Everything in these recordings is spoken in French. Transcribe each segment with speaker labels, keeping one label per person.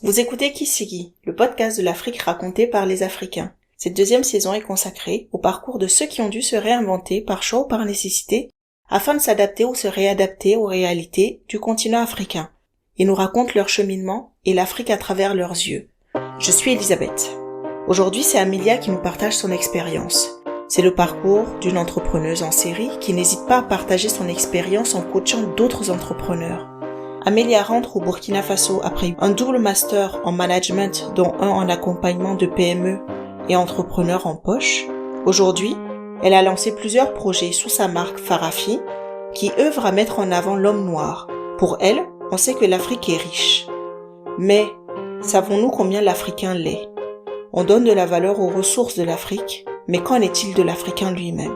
Speaker 1: Vous écoutez Kisigi, le podcast de l'Afrique raconté par les Africains. Cette deuxième saison est consacrée au parcours de ceux qui ont dû se réinventer par choix ou par nécessité afin de s'adapter ou se réadapter aux réalités du continent africain. Ils nous racontent leur cheminement et l'Afrique à travers leurs yeux. Je suis Elisabeth. Aujourd'hui, c'est Amelia qui nous partage son expérience. C'est le parcours d'une entrepreneuse en série qui n'hésite pas à partager son expérience en coachant d'autres entrepreneurs. Amelia rentre au Burkina Faso après un double master en management, dont un en accompagnement de PME et entrepreneurs en poche. Aujourd'hui, elle a lancé plusieurs projets sous sa marque Farafi, qui œuvre à mettre en avant l'homme noir. Pour elle, on sait que l'Afrique est riche. Mais, savons-nous combien l'Africain l'est ? On donne de la valeur aux ressources de l'Afrique, mais qu'en est-il de l'Africain lui-même ?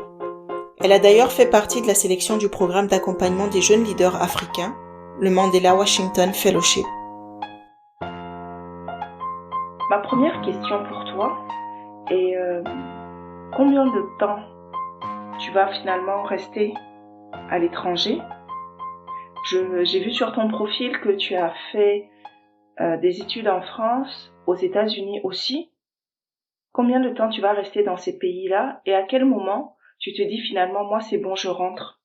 Speaker 1: Elle a d'ailleurs fait partie de la sélection du programme d'accompagnement des jeunes leaders africains, le Mandela Washington Fellowship.
Speaker 2: Ma première question pour toi est combien de temps tu vas finalement rester à l'étranger ? J'ai vu sur ton profil que tu as fait des études en France, aux États-Unis aussi. Combien de temps tu vas rester dans ces pays-là et à quel moment tu te dis finalement, moi c'est bon, je rentre ?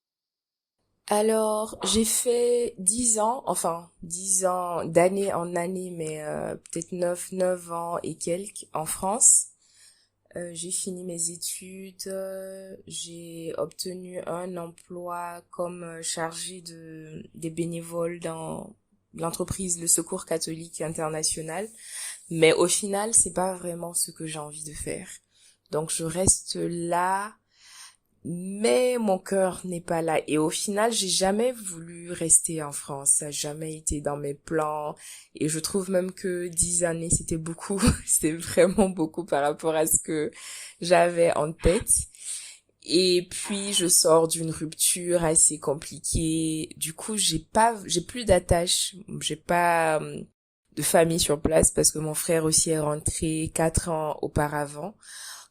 Speaker 3: Alors, j'ai fait 10 ans d'année en année, mais peut-être 9 ans et quelques en France. J'ai fini mes études, j'ai obtenu un emploi comme chargée des bénévoles dans l'entreprise Le Secours catholique international. Mais au final, c'est pas vraiment ce que j'ai envie de faire. Donc, je reste là. Mais mon cœur n'est pas là. Et au final, j'ai jamais voulu rester en France. Ça n'a jamais été dans mes plans. Et je trouve même que 10 années, c'était beaucoup. C'était vraiment beaucoup par rapport à ce que j'avais en tête. Et puis, je sors d'une rupture assez compliquée. Du coup, j'ai plus d'attache. J'ai pas de famille sur place parce que mon frère aussi est rentré 4 ans auparavant.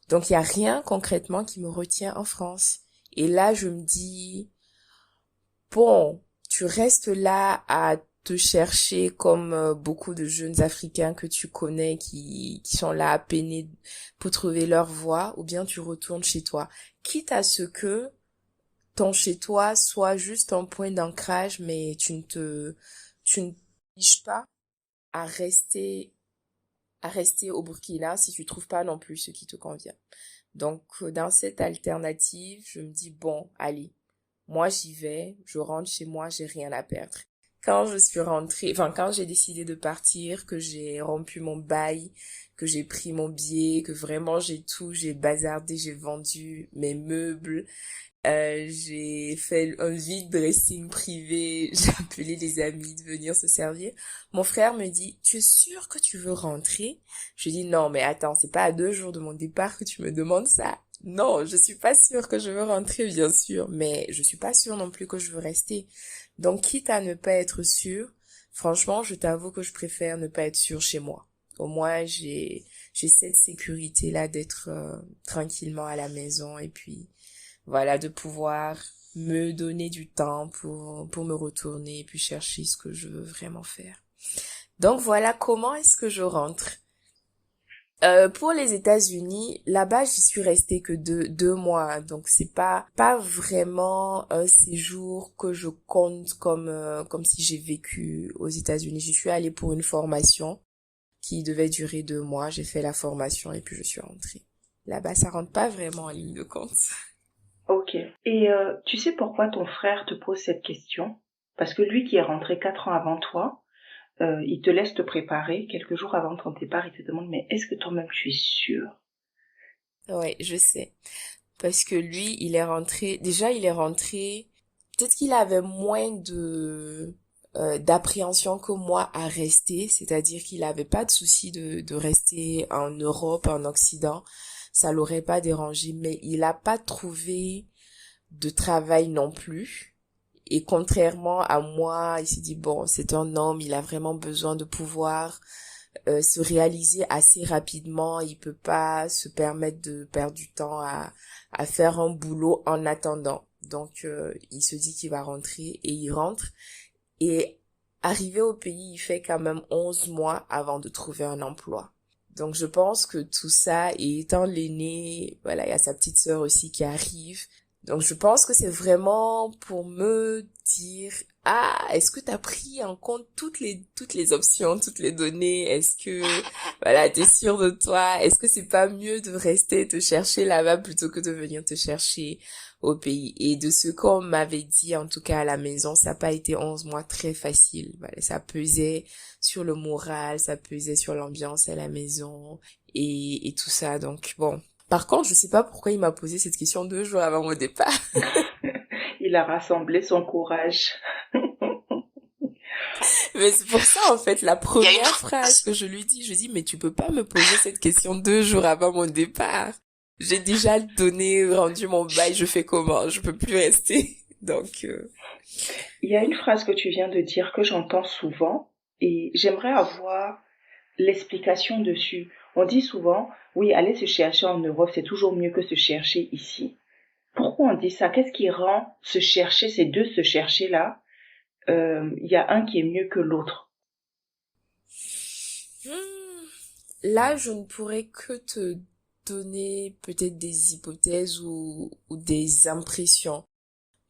Speaker 3: Donc, il y a rien concrètement qui me retient en France. Et là, je me dis, bon, tu restes là à te chercher comme beaucoup de jeunes Africains que tu connais qui sont là à peiner pour trouver leur voie, ou bien tu retournes chez toi. Quitte à ce que ton chez toi soit juste un point d'ancrage, mais tu ne fiches pas à rester au Burkina si tu trouves pas non plus ce qui te convient. Donc, dans cette alternative, je me dis, bon, allez, moi j'y vais, je rentre chez moi, j'ai rien à perdre. Quand j'ai décidé de partir, que j'ai rompu mon bail, que j'ai pris mon billet, que vraiment j'ai bazardé, j'ai vendu mes meubles, j'ai fait un vide dressing privé, j'ai appelé les amis de venir se servir. Mon frère me dit, tu es sûr que tu veux rentrer? Je dis, non, mais attends, c'est pas à 2 jours de mon départ que tu me demandes ça. Non, je suis pas sûre que je veux rentrer, bien sûr, mais je suis pas sûre non plus que je veux rester. Donc, quitte à ne pas être sûre, franchement, je t'avoue que je préfère ne pas être sûre chez moi. Au moins, j'ai cette sécurité-là d'être tranquillement à la maison et puis voilà, de pouvoir me donner du temps pour me retourner et puis chercher ce que je veux vraiment faire. Donc voilà comment est-ce que je rentre. Pour les États-Unis, là-bas, j'y suis restée que deux mois, donc c'est pas vraiment un séjour que je compte comme si j'ai vécu aux États-Unis. J'y suis allée pour une formation qui devait durer 2 mois. J'ai fait la formation et puis je suis rentrée. Là-bas, ça rentre pas vraiment en ligne de compte.
Speaker 2: Ok. Et tu sais pourquoi ton frère te pose cette question ? Parce que lui qui est rentré 4 ans avant toi, il te laisse te préparer. Quelques jours avant ton départ, il te demande, mais est-ce que toi-même tu es sûr ?
Speaker 3: Ouais, je sais. Parce que lui, il est rentré, peut-être qu'il avait moins d'appréhension que moi à rester, c'est-à-dire qu'il avait pas de souci de rester en Europe, en Occident, ça l'aurait pas dérangé, mais il a pas trouvé de travail non plus. Et contrairement à moi, il s'est dit, bon, c'est un homme, il a vraiment besoin de pouvoir se réaliser assez rapidement. Il peut pas se permettre de perdre du temps à faire un boulot en attendant. Donc, il se dit qu'il va rentrer et il rentre. Et arrivé au pays, il fait quand même 11 mois avant de trouver un emploi. Donc je pense que tout ça, et étant l'aîné, voilà, il y a sa petite sœur aussi qui arrive. Donc je pense que c'est vraiment pour me dire, ah, est-ce que tu as pris en compte toutes les options, toutes les données? Est-ce que, voilà, t'es sûr de toi? Est-ce que c'est pas mieux de rester te chercher là-bas plutôt que de venir te chercher au pays? Et de ce qu'on m'avait dit, en tout cas à la maison, ça n'a pas été 11 mois très facile. Voilà, ça pesait sur le moral, ça pesait sur l'ambiance à la maison et tout ça. Donc bon. Par contre, je sais pas pourquoi il m'a posé cette question 2 jours avant mon départ.
Speaker 2: Il a rassemblé son courage.
Speaker 3: Mais c'est pour ça, en fait, la première phrase que je lui dis, je dis, mais tu peux pas me poser cette question 2 jours avant mon départ. J'ai déjà rendu mon bail, je fais comment? Je peux plus rester. Donc,
Speaker 2: Il y a une phrase que tu viens de dire que j'entends souvent et j'aimerais avoir l'explication dessus. On dit souvent, oui, aller se chercher en Europe, c'est toujours mieux que se chercher ici. Pourquoi on dit ça? Qu'est-ce qui rend se chercher, ces deux se chercher-là, il y a un qui est mieux que l'autre?
Speaker 3: là, je ne pourrais que te donner peut-être des hypothèses ou des impressions.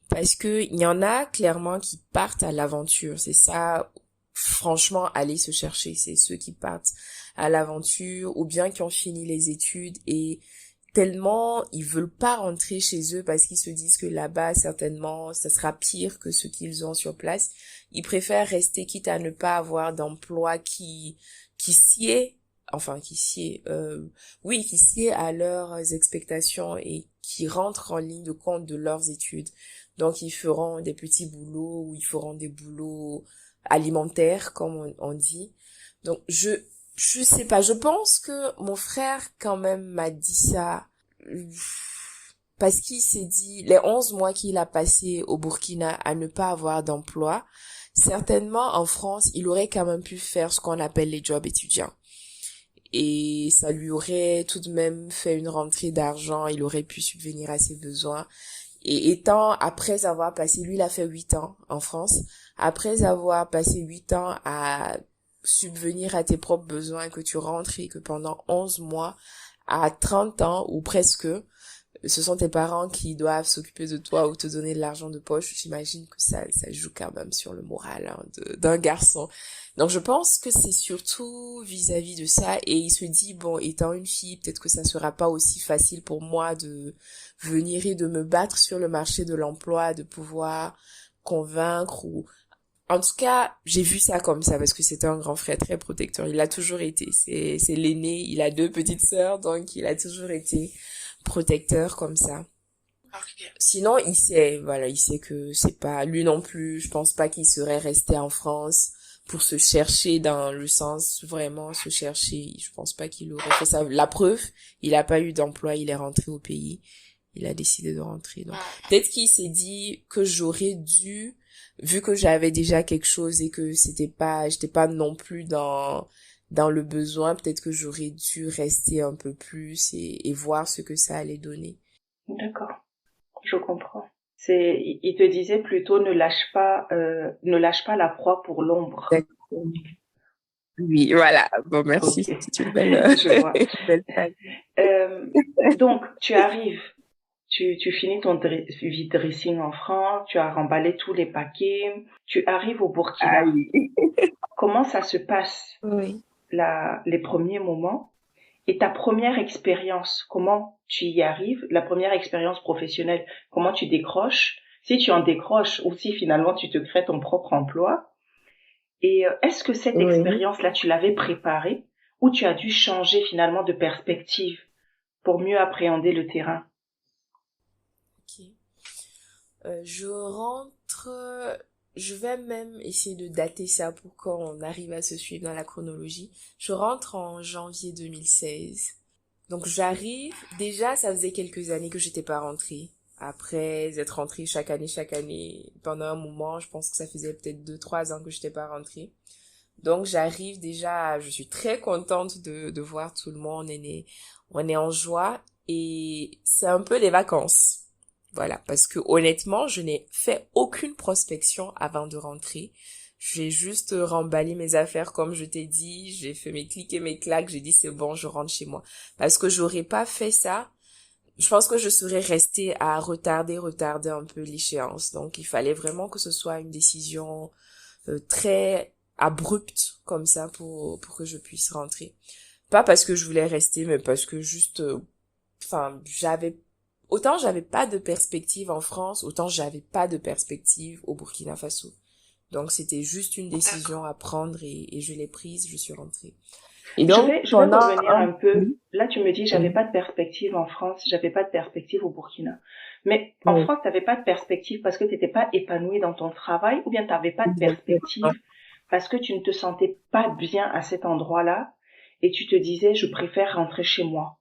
Speaker 3: Parce que il y en a clairement qui partent à l'aventure. C'est ça, franchement, aller se chercher. C'est ceux qui partent à l'aventure ou bien qui ont fini les études et tellement ils veulent pas rentrer chez eux parce qu'ils se disent que là-bas, certainement, ça sera pire que ce qu'ils ont sur place. Ils préfèrent rester quitte à ne pas avoir d'emploi qui sied, enfin qui sied à leurs expectations et qui rentrent en ligne de compte de leurs études. Donc, ils feront des petits boulots ou ils feront des boulots alimentaires, comme on dit. Donc, je sais pas. Je pense que mon frère, quand même, m'a dit ça parce qu'il s'est dit, les 11 mois qu'il a passé au Burkina à ne pas avoir d'emploi, certainement, en France, il aurait quand même pu faire ce qu'on appelle les jobs étudiants. Et ça lui aurait tout de même fait une rentrée d'argent, il aurait pu subvenir à ses besoins. Et étant, après avoir passé, lui, il a fait 8 ans en France, après avoir passé 8 ans à subvenir à tes propres besoins, que tu rentres et que pendant 11 mois, à 30 ans, ou presque, ce sont tes parents qui doivent s'occuper de toi ou te donner de l'argent de poche, j'imagine que ça joue quand même sur le moral d'un garçon. Donc je pense que c'est surtout vis-à-vis de ça et il se dit, bon, étant une fille, peut-être que ça sera pas aussi facile pour moi de venir et de me battre sur le marché de l'emploi, de pouvoir convaincre ou... En tout cas, j'ai vu ça comme ça parce que c'était un grand frère très protecteur. Il a toujours été. C'est l'aîné. Il a 2 petites sœurs, donc il a toujours été protecteur comme ça. Sinon, il sait que c'est pas lui non plus. Je pense pas qu'il serait resté en France pour se chercher dans le sens vraiment se chercher. Je pense pas qu'il aurait fait ça. La preuve, il a pas eu d'emploi, il est rentré au pays. Il a décidé de rentrer. Donc, peut-être qu'il s'est dit que j'aurais dû, vu que j'avais déjà quelque chose et que j'étais pas non plus dans le besoin, peut-être que j'aurais dû rester un peu plus et voir ce que ça allait donner.
Speaker 2: D'accord, je comprends. Il te disait plutôt ne lâche pas la proie pour l'ombre.
Speaker 3: D'accord. Oui, voilà. Bon, merci.
Speaker 2: Ok.
Speaker 3: C'est une belle,
Speaker 2: Je vois.
Speaker 3: une belle phrase.
Speaker 2: Donc, tu arrives, tu finis ton vide dressing en France, tu as remballé tous les paquets, tu arrives au Burkina.
Speaker 3: Ah oui.
Speaker 2: Comment ça se passe,
Speaker 3: Oui.
Speaker 2: les premiers moments? Et ta première expérience, comment tu y arrives? La première expérience professionnelle, comment tu décroches? Si tu en décroches ou si finalement tu te crées ton propre emploi. Et est-ce que cette
Speaker 3: Oui.
Speaker 2: expérience-là, tu l'avais préparée ou tu as dû changer finalement de perspective pour mieux appréhender le terrain?
Speaker 3: Ok. Je vais même essayer de dater ça pour qu'on arrive à se suivre dans la chronologie. Je rentre en janvier 2016. Donc j'arrive, déjà ça faisait quelques années que j'étais pas rentrée. Après être rentrée chaque année, pendant un moment, je pense que ça faisait peut-être 2-3 ans que j'étais pas rentrée. Donc j'arrive déjà, je suis très contente de voir tout le monde, on est en joie et c'est un peu les vacances. Voilà, parce que honnêtement, je n'ai fait aucune prospection avant de rentrer. J'ai juste remballé mes affaires comme je t'ai dit, j'ai fait mes clics et mes claques, j'ai dit c'est bon, je rentre chez moi. Parce que j'aurais pas fait ça, je pense que je serais restée à retarder un peu l'échéance. Donc il fallait vraiment que ce soit une décision très abrupte comme ça pour que je puisse rentrer. Pas parce que je voulais rester, mais parce que juste, enfin, autant j'avais pas de perspective en France, autant j'avais pas de perspective au Burkina Faso. Donc c'était juste une décision à prendre et je l'ai prise, je suis rentrée. Et donc
Speaker 2: Je vais
Speaker 3: pendant
Speaker 2: revenir
Speaker 3: un...
Speaker 2: un peu. Là, tu me dis, j'avais
Speaker 3: Oui,
Speaker 2: pas de perspective en France, j'avais pas de perspective au Burkina. Mais en
Speaker 3: oui,
Speaker 2: France, t'avais pas de perspective parce que t'étais pas épanoui dans ton travail, ou bien t'avais pas de
Speaker 3: exactement.
Speaker 2: perspective parce que tu ne te sentais pas bien à cet endroit-là et tu te disais, je préfère rentrer chez moi.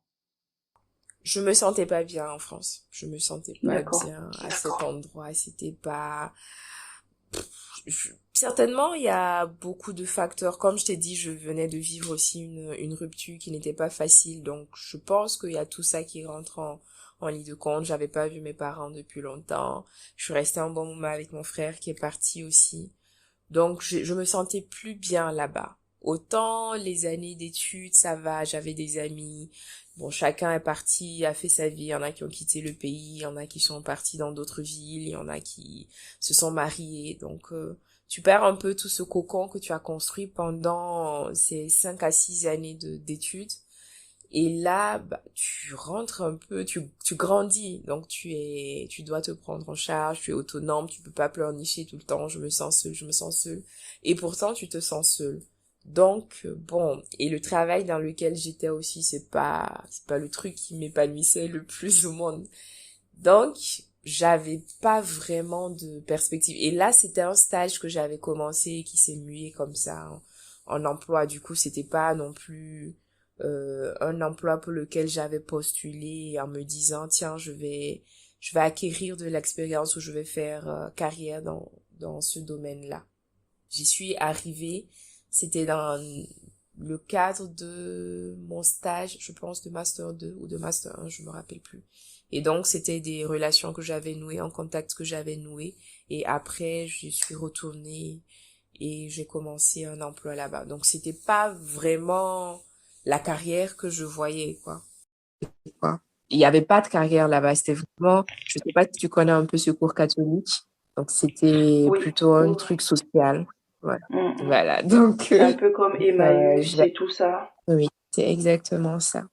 Speaker 3: Je me sentais pas bien en France. Je me sentais pas
Speaker 2: D'accord.
Speaker 3: bien à cet endroit. C'était pas... Certainement, il y a beaucoup de facteurs. Comme je t'ai dit, je venais de vivre aussi une rupture qui n'était pas facile. Donc, je pense qu'il y a tout ça qui rentre en ligne de compte. J'avais pas vu mes parents depuis longtemps. Je suis restée un bon moment avec mon frère qui est parti aussi. Donc, je me sentais plus bien là-bas. Autant les années d'études, ça va, j'avais des amis. Bon, chacun est parti, a fait sa vie. Il y en a qui ont quitté le pays, il y en a qui sont partis dans d'autres villes, il y en a qui se sont mariés. Donc, tu perds un peu tout ce cocon que tu as construit pendant ces 5 à 6 années d'études. Et là, bah, tu rentres un peu, tu grandis, donc tu dois te prendre en charge, tu es autonome, tu peux pas pleurnicher tout le temps, je me sens seule, je me sens seule. Et pourtant, tu te sens seule. Donc, bon, et le travail dans lequel j'étais aussi, c'est pas le truc qui m'épanouissait le plus au monde. Donc, j'avais pas vraiment de perspective. Et là, c'était un stage que j'avais commencé et qui s'est mué comme ça en emploi. Du coup, c'était pas non plus un emploi pour lequel j'avais postulé en me disant, tiens, je vais acquérir de l'expérience ou je vais faire carrière dans ce domaine-là. J'y suis arrivée, c'était dans le cadre de mon stage, je pense, de Master 2 ou de Master 1, je me rappelle plus. Et donc, c'était des relations que j'avais nouées, un contact que j'avais noué. Et après, je suis retournée et j'ai commencé un emploi là-bas. Donc, c'était pas vraiment la carrière que je voyais, quoi. Il n'y avait pas de carrière là-bas. C'était vraiment, je sais pas si tu connais un peu ce cours catholique. Donc, c'était
Speaker 2: Oui,
Speaker 3: plutôt
Speaker 2: oui,
Speaker 3: un
Speaker 2: oui.
Speaker 3: truc social. Voilà.
Speaker 2: Mm.
Speaker 3: Voilà. Donc,
Speaker 2: Un peu comme
Speaker 3: je
Speaker 2: Emmaüs
Speaker 3: vais...
Speaker 2: et tout ça.
Speaker 3: Oui, c'est exactement ça.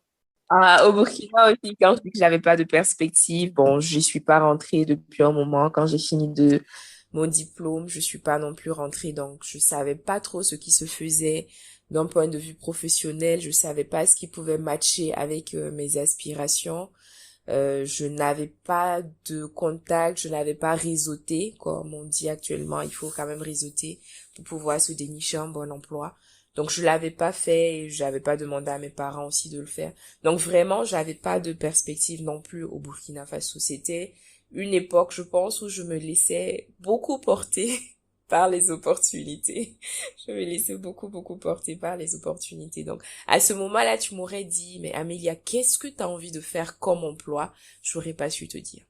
Speaker 3: Ah, au Burkina aussi, quand je dis que j'avais pas de perspective, bon, j'y suis pas rentrée depuis un moment. Quand j'ai fini de mon diplôme, je suis pas non plus rentrée, donc je savais pas trop ce qui se faisait d'un point de vue professionnel. Je savais pas ce qui pouvait matcher avec mes aspirations. Je n'avais pas de contact, je n'avais pas réseauté, comme on dit actuellement. Il faut quand même réseauter pour pouvoir se dénicher un bon emploi. Donc je l'avais pas fait et j'avais pas demandé à mes parents aussi de le faire. Donc vraiment, j'avais pas de perspective non plus au Burkina Faso. C'était une époque, je pense, où je me laissais beaucoup porter par les opportunités. Je me laissais beaucoup porter par les opportunités. Donc à ce moment-là, tu m'aurais dit, mais Amélia, qu'est-ce que tu as envie de faire comme emploi? J'aurais pas su te dire.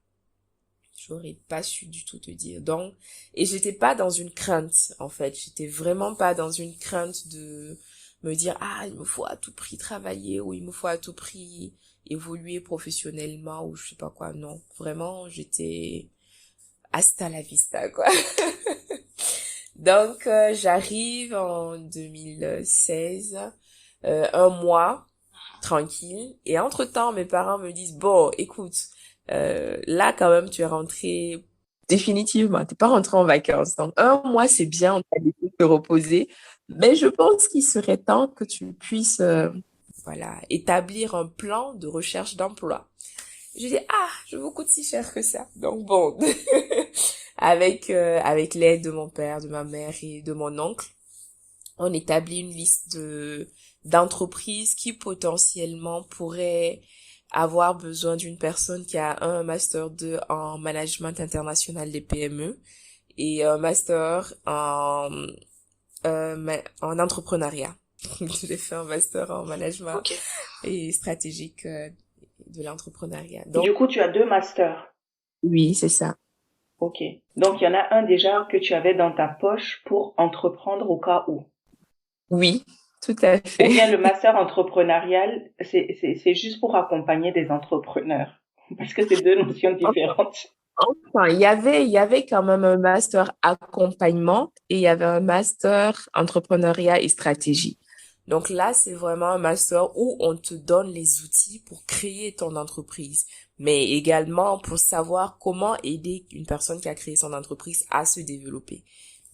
Speaker 3: J'aurais pas su du tout te dire. Donc, et j'étais pas dans une crainte, en fait. J'étais vraiment pas dans une crainte de me dire, ah, il me faut à tout prix travailler ou il me faut à tout prix évoluer professionnellement ou je sais pas quoi. Non, vraiment, j'étais hasta la vista, quoi. Donc, j'arrive en 2016, un mois tranquille. Et entre-temps, mes parents me disent, bon, écoute, là, quand même, tu es rentré définitivement, t'es pas rentré en vacances. Donc, un mois, c'est bien, on t'a laissé te reposer. Mais je pense qu'il serait temps que tu puisses, voilà, établir un plan de recherche d'emploi. Je dis, ah, je vous coûte si cher que ça. Donc, bon, avec l'aide de mon père, de ma mère et de mon oncle, on établit une liste d'entreprises qui potentiellement pourraient avoir besoin d'une personne qui a un master 2 en management international des PME et un master en entrepreneuriat. J'ai fait un master en management
Speaker 2: Ok.
Speaker 3: et stratégique de l'entrepreneuriat. Donc,
Speaker 2: Du coup, tu as deux masters.
Speaker 3: oui, c'est ça.
Speaker 2: Ok. Donc, il y en a un déjà que tu avais dans ta poche pour entreprendre au cas où.
Speaker 3: Oui, tout à
Speaker 2: Ou
Speaker 3: fait.
Speaker 2: bien le master entrepreneurial, c'est juste pour accompagner des entrepreneurs. Parce que c'est deux notions différentes.
Speaker 3: Enfin, il y avait quand même un master accompagnement et il y avait un master entrepreneuriat et stratégie. Donc là, c'est vraiment un master où on te donne les outils pour créer ton entreprise, mais également pour savoir comment aider une personne qui a créé son entreprise à se développer.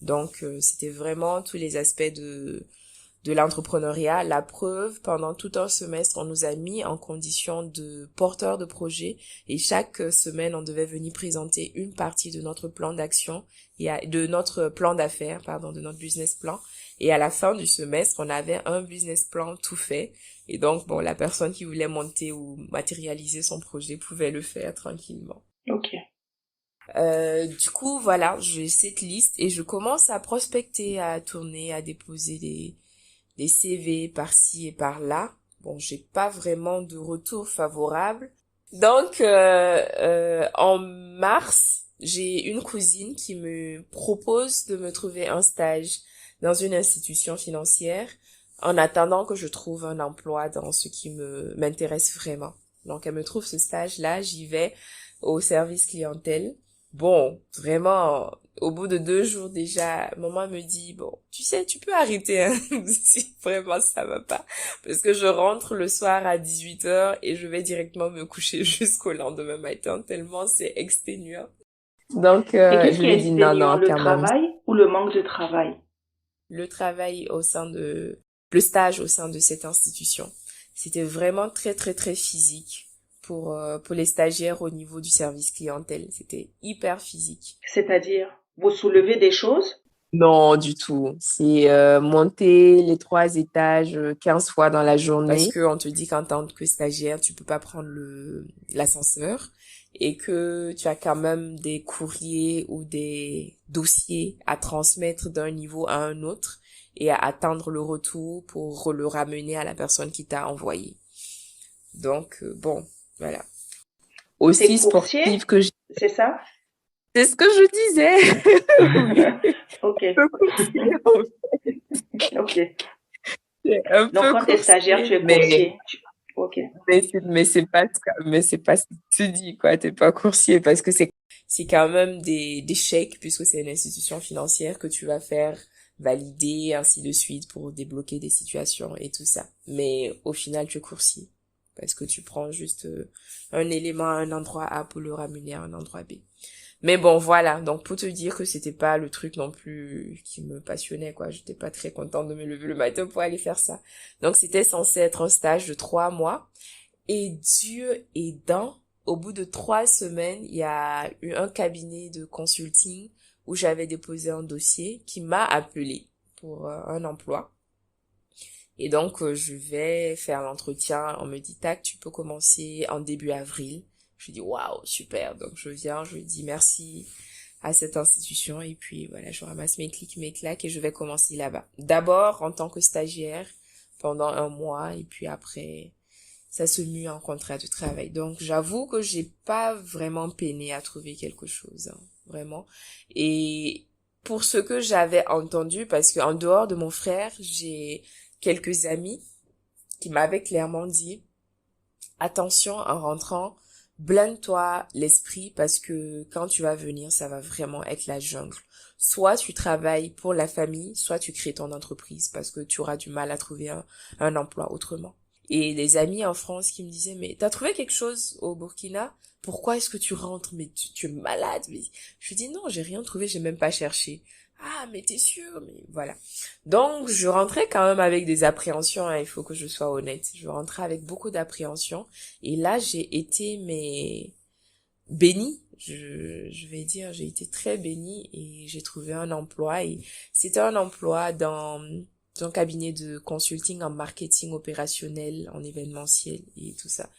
Speaker 3: Donc, c'était vraiment tous les aspects de l'entrepreneuriat. La preuve, pendant tout un semestre, on nous a mis en condition de porteurs de projet et chaque semaine, on devait venir présenter une partie de notre plan d'action de notre plan d'affaires, pardon, de notre business plan. Et à la fin du semestre, on avait un business plan tout fait. Et donc, bon, la personne qui voulait monter ou matérialiser son projet pouvait le faire tranquillement.
Speaker 2: Ok.
Speaker 3: Du coup, voilà, j'ai cette liste et je commence à prospecter, à tourner, à déposer des CV par-ci et par-là. Bon, j'ai pas vraiment de retour favorable. Donc, en mars, j'ai une cousine qui me propose de me trouver un stage dans une institution financière en attendant que je trouve un emploi dans ce qui m'intéresse vraiment. Donc, elle me trouve ce stage-là, j'y vais au service clientèle. Bon, vraiment, au bout de 2 jours déjà, maman me dit, bon, tu sais, tu peux arrêter, hein, si vraiment ça va pas. Parce que je rentre le soir à 18h et je vais directement me coucher jusqu'au lendemain matin, tellement c'est exténuant. Donc,
Speaker 2: Et qu'est-ce
Speaker 3: je
Speaker 2: qui
Speaker 3: lui ai
Speaker 2: est
Speaker 3: dit non,
Speaker 2: exténuant,
Speaker 3: non,
Speaker 2: le
Speaker 3: quand même.
Speaker 2: travail ou le manque de travail?
Speaker 3: Le travail le stage au sein de cette institution, c'était vraiment très, très, très physique pour les stagiaires au niveau du service clientèle. C'était hyper physique.
Speaker 2: C'est-à-dire, vous soulevez des choses?
Speaker 3: Non, du tout. C'est monter les 3 étages 15 fois dans la journée. Parce que on te dit qu'en tant que stagiaire, tu peux pas prendre l'ascenseur et que tu as quand même des courriers ou des dossiers à transmettre d'un niveau à un autre et à attendre le retour pour le ramener à la personne qui t'a envoyé. Donc, bon, voilà.
Speaker 2: T'es
Speaker 3: Aussi
Speaker 2: coursier,
Speaker 3: sportive que j'ai.
Speaker 2: c'est ça?
Speaker 3: C'est ce que je disais. Oui,
Speaker 2: Ok,
Speaker 3: un peu coursier, en
Speaker 2: ok.
Speaker 3: fait. Un
Speaker 2: Donc,
Speaker 3: peu
Speaker 2: quand t'es stagiaire, tu
Speaker 3: coursier,
Speaker 2: es coursier. Ok.
Speaker 3: mais c'est pas ce que tu dis, quoi. T'es pas coursier parce que c'est quand même des chèques puisque c'est une institution financière que tu vas faire valider, ainsi de suite pour débloquer des situations et tout ça. Mais au final, tu es coursier parce que tu prends juste un élément à un endroit A pour le ramener à un endroit B. Mais bon, voilà. Donc, pour te dire que c'était pas le truc non plus qui me passionnait, quoi. J'étais pas très contente de me lever le matin pour aller faire ça. Donc, c'était censé être un stage de 3 mois. Et Dieu aidant, au bout de 3 semaines, il y a eu un cabinet de consulting où j'avais déposé un dossier qui m'a appelé pour un emploi. Et donc, je vais faire l'entretien. On me dit, tac, tu peux commencer en début avril. Je dis, waouh, super. Donc, je viens, je dis merci à cette institution et puis voilà, je ramasse mes clics, mes claques et je vais commencer là-bas. D'abord en tant que stagiaire pendant 1 mois et puis après, ça se mue en contrat de travail. Donc, j'avoue que j'ai pas vraiment peiné à trouver quelque chose, hein, vraiment. Et pour ce que j'avais entendu, parce qu'en dehors de mon frère, j'ai quelques amis qui m'avaient clairement dit, attention en rentrant, blinde-toi l'esprit parce que quand tu vas venir, ça va vraiment être la jungle. Soit tu travailles pour la famille, soit tu crées ton entreprise parce que tu auras du mal à trouver un emploi autrement. Et des amis en France qui me disaient, mais t'as trouvé quelque chose au Burkina? Pourquoi est-ce que tu rentres? Mais tu es malade. Mais je dis non, j'ai rien trouvé, j'ai même pas cherché. Ah, mais t'es sûr? Mais voilà. Donc, je rentrais quand même avec des appréhensions, hein, il faut que je sois honnête. Je rentrais avec beaucoup d'appréhensions. Et là, j'ai été, mais, bénie. Je vais dire, j'ai été très bénie et j'ai trouvé un emploi. Et c'était un emploi dans un cabinet de consulting en marketing opérationnel, en événementiel et tout ça.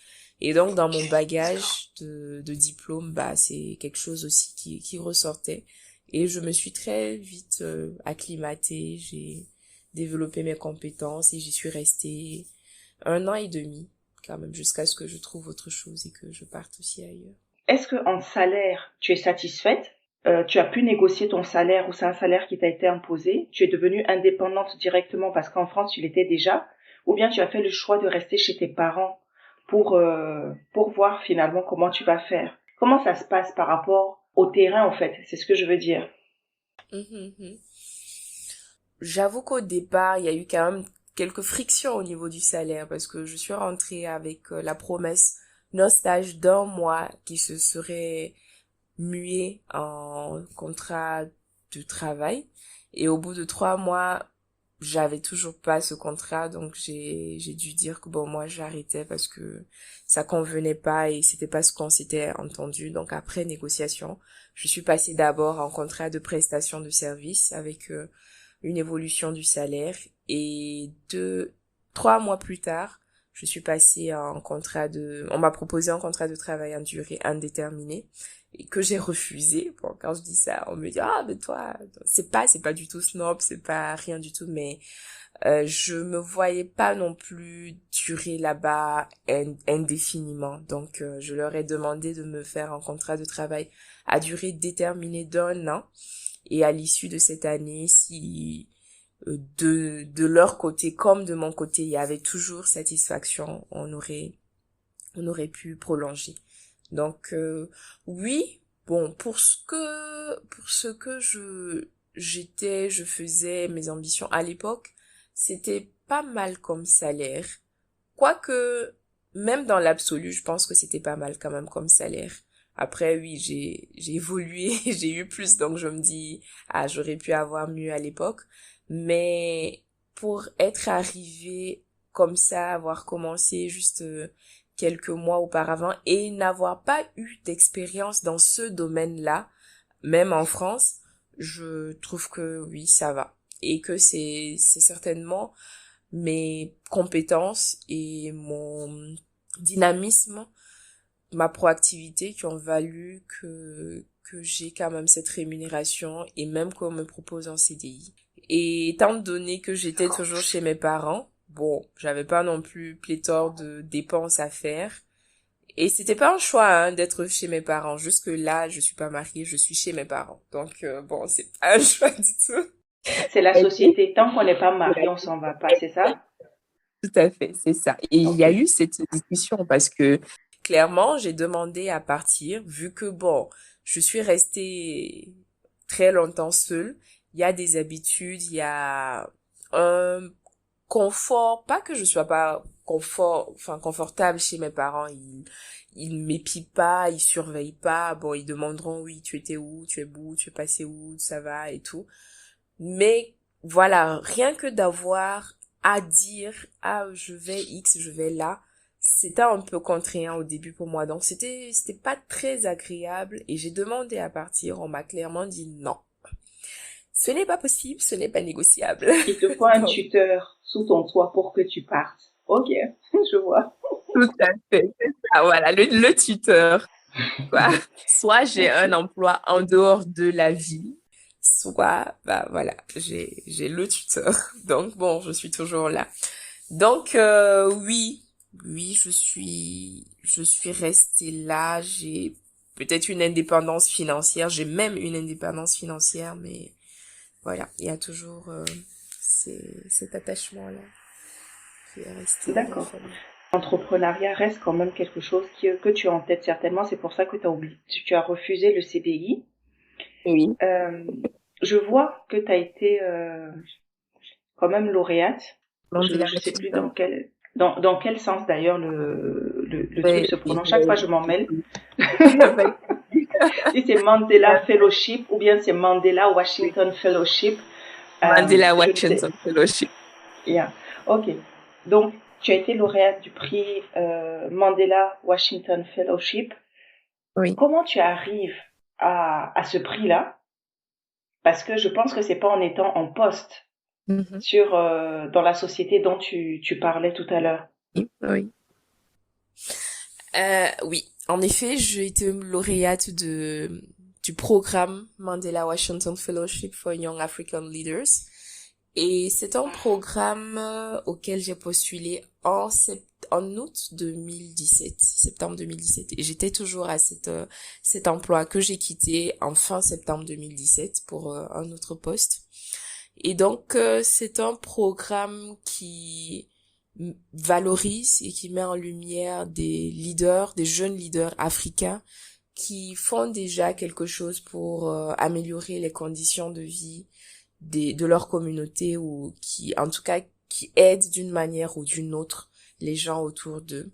Speaker 3: Et donc, dans mon bagage de diplôme, bah, c'est quelque chose aussi qui ressortait. Et je me suis très vite acclimatée, j'ai développé mes compétences et j'y suis restée 1 an et demi, quand même, jusqu'à ce que je trouve autre chose et que je parte aussi ailleurs.
Speaker 2: Est-ce que en salaire, tu es satisfaite? tu as pu négocier ton salaire ou c'est un salaire qui t'a été imposé, tu es devenue indépendante directement parce qu'en France tu l'étais déjà, ou bien tu as fait le choix de rester chez tes parents pour voir finalement comment tu vas faire. Comment ça se passe par rapport au terrain en fait, c'est ce que je veux dire.
Speaker 3: Mhm, mhm. J'avoue qu'au départ, il y a eu quand même quelques frictions au niveau du salaire parce que je suis rentrée avec la promesse d'un stage d'un mois qui se serait mué en contrat de travail. Et au bout de 3 mois, j'avais toujours pas ce contrat, donc j'ai dû dire que bon, moi j'arrêtais parce que ça convenait pas et c'était pas ce qu'on s'était entendu. Donc après négociation, je suis passée d'abord en contrat de prestation de service avec une évolution du salaire et 3 mois plus tard, je suis passée en on m'a proposé un contrat de travail en durée indéterminée et que j'ai refusé. Bon, quand je dis ça, on me dit, ah, mais toi, c'est pas du tout snob, c'est pas rien du tout, mais je me voyais pas non plus durer là-bas indéfiniment. Donc, je leur ai demandé de me faire un contrat de travail à durée déterminée d'1 an. Et à l'issue de cette année, si de leur côté comme de mon côté, il y avait toujours satisfaction, on aurait pu prolonger. Donc oui, bon, pour ce que je faisais mes ambitions à l'époque, c'était pas mal comme salaire. Quoique même dans l'absolu, je pense que c'était pas mal quand même comme salaire. Après oui, j'ai évolué, j'ai eu plus donc je me dis ah, j'aurais pu avoir mieux à l'époque, mais pour être arrivé comme ça, avoir commencé juste quelques mois auparavant et n'avoir pas eu d'expérience dans ce domaine-là, même en France, je trouve que oui, ça va. Et que c'est certainement mes compétences et mon dynamisme, ma proactivité qui ont valu que j'ai quand même cette rémunération et même qu'on me propose un CDI. Et étant donné que j'étais toujours chez mes parents, bon, j'avais pas non plus pléthore de dépenses à faire. Et c'était pas un choix hein, d'être chez mes parents. Jusque là, je suis pas mariée, je suis chez mes parents. Donc bon, c'est pas un choix du tout.
Speaker 2: C'est la société. Tant qu'on n'est pas marié, on s'en va pas, c'est ça?
Speaker 3: Tout à fait, c'est ça. Et il y
Speaker 2: Ok.
Speaker 3: a eu cette discussion parce que clairement, j'ai demandé à partir vu que bon, je suis restée très longtemps seule. Il y a des habitudes, il y a un confort, pas que je sois pas confortable chez mes parents, ils m'épient pas, ils surveillent pas, bon, ils demanderont oui, tu étais où, tu es où, tu es passé où, ça va et tout. Mais voilà, rien que d'avoir à dire, ah, je vais X, je vais là, c'était un peu contraignant au début pour moi. Donc c'était pas très agréable et j'ai demandé à partir, on m'a clairement dit non. Ce n'est pas possible, ce n'est pas négociable.
Speaker 2: Il te faut un
Speaker 3: Donc,
Speaker 2: tuteur sous ton toit pour que tu partes. Ok, je vois.
Speaker 3: tout à fait, c'est ça, voilà, le tuteur, quoi. Soit j'ai un
Speaker 2: Ok.
Speaker 3: emploi en dehors de la ville, soit, bah voilà, j'ai le tuteur. Donc bon, je suis toujours là. Donc oui, oui, je suis restée là, j'ai peut-être une indépendance financière, j'ai même une indépendance financière, mais voilà, il y a toujours cet attachement-là qui est resté dans la
Speaker 2: D'accord.
Speaker 3: famille.
Speaker 2: L'entrepreneuriat reste quand même quelque chose que tu as en tête certainement. C'est pour ça que tu as refusé le CDI.
Speaker 3: Oui.
Speaker 2: Euh, je vois que tu as été quand même lauréate.
Speaker 3: Mandela
Speaker 2: Je sais plus
Speaker 3: Washington.
Speaker 2: dans quel sens d'ailleurs le truc
Speaker 3: Ouais,
Speaker 2: se prononce. Chaque fois je m'en mêle.
Speaker 3: avec
Speaker 2: Si c'est Mandela Fellowship ou bien c'est Mandela Washington Fellowship,
Speaker 3: Mandela
Speaker 2: je ne sais.
Speaker 3: Washington Fellowship.
Speaker 2: Yeah. Ok. Donc, tu as été lauréate du prix Mandela Washington Fellowship.
Speaker 3: Oui.
Speaker 2: Comment tu arrives à ce prix-là? Parce que je pense que c'est pas en étant en poste
Speaker 3: Mhm.
Speaker 2: dans la société dont tu parlais tout à l'heure.
Speaker 3: Oui. Oui. Oui, en effet, j'ai été lauréate du programme Mandela Washington Fellowship for Young African Leaders. Et c'est un programme auquel j'ai postulé en août 2017, septembre 2017. Et j'étais toujours à cet emploi que j'ai quitté en fin septembre 2017 pour un autre poste. Et donc, c'est un programme qui valorise et qui met en lumière des leaders, des jeunes leaders africains qui font déjà quelque chose pour améliorer les conditions de vie de leur communauté ou qui, en tout cas, qui aident d'une manière ou d'une autre les gens autour d'eux.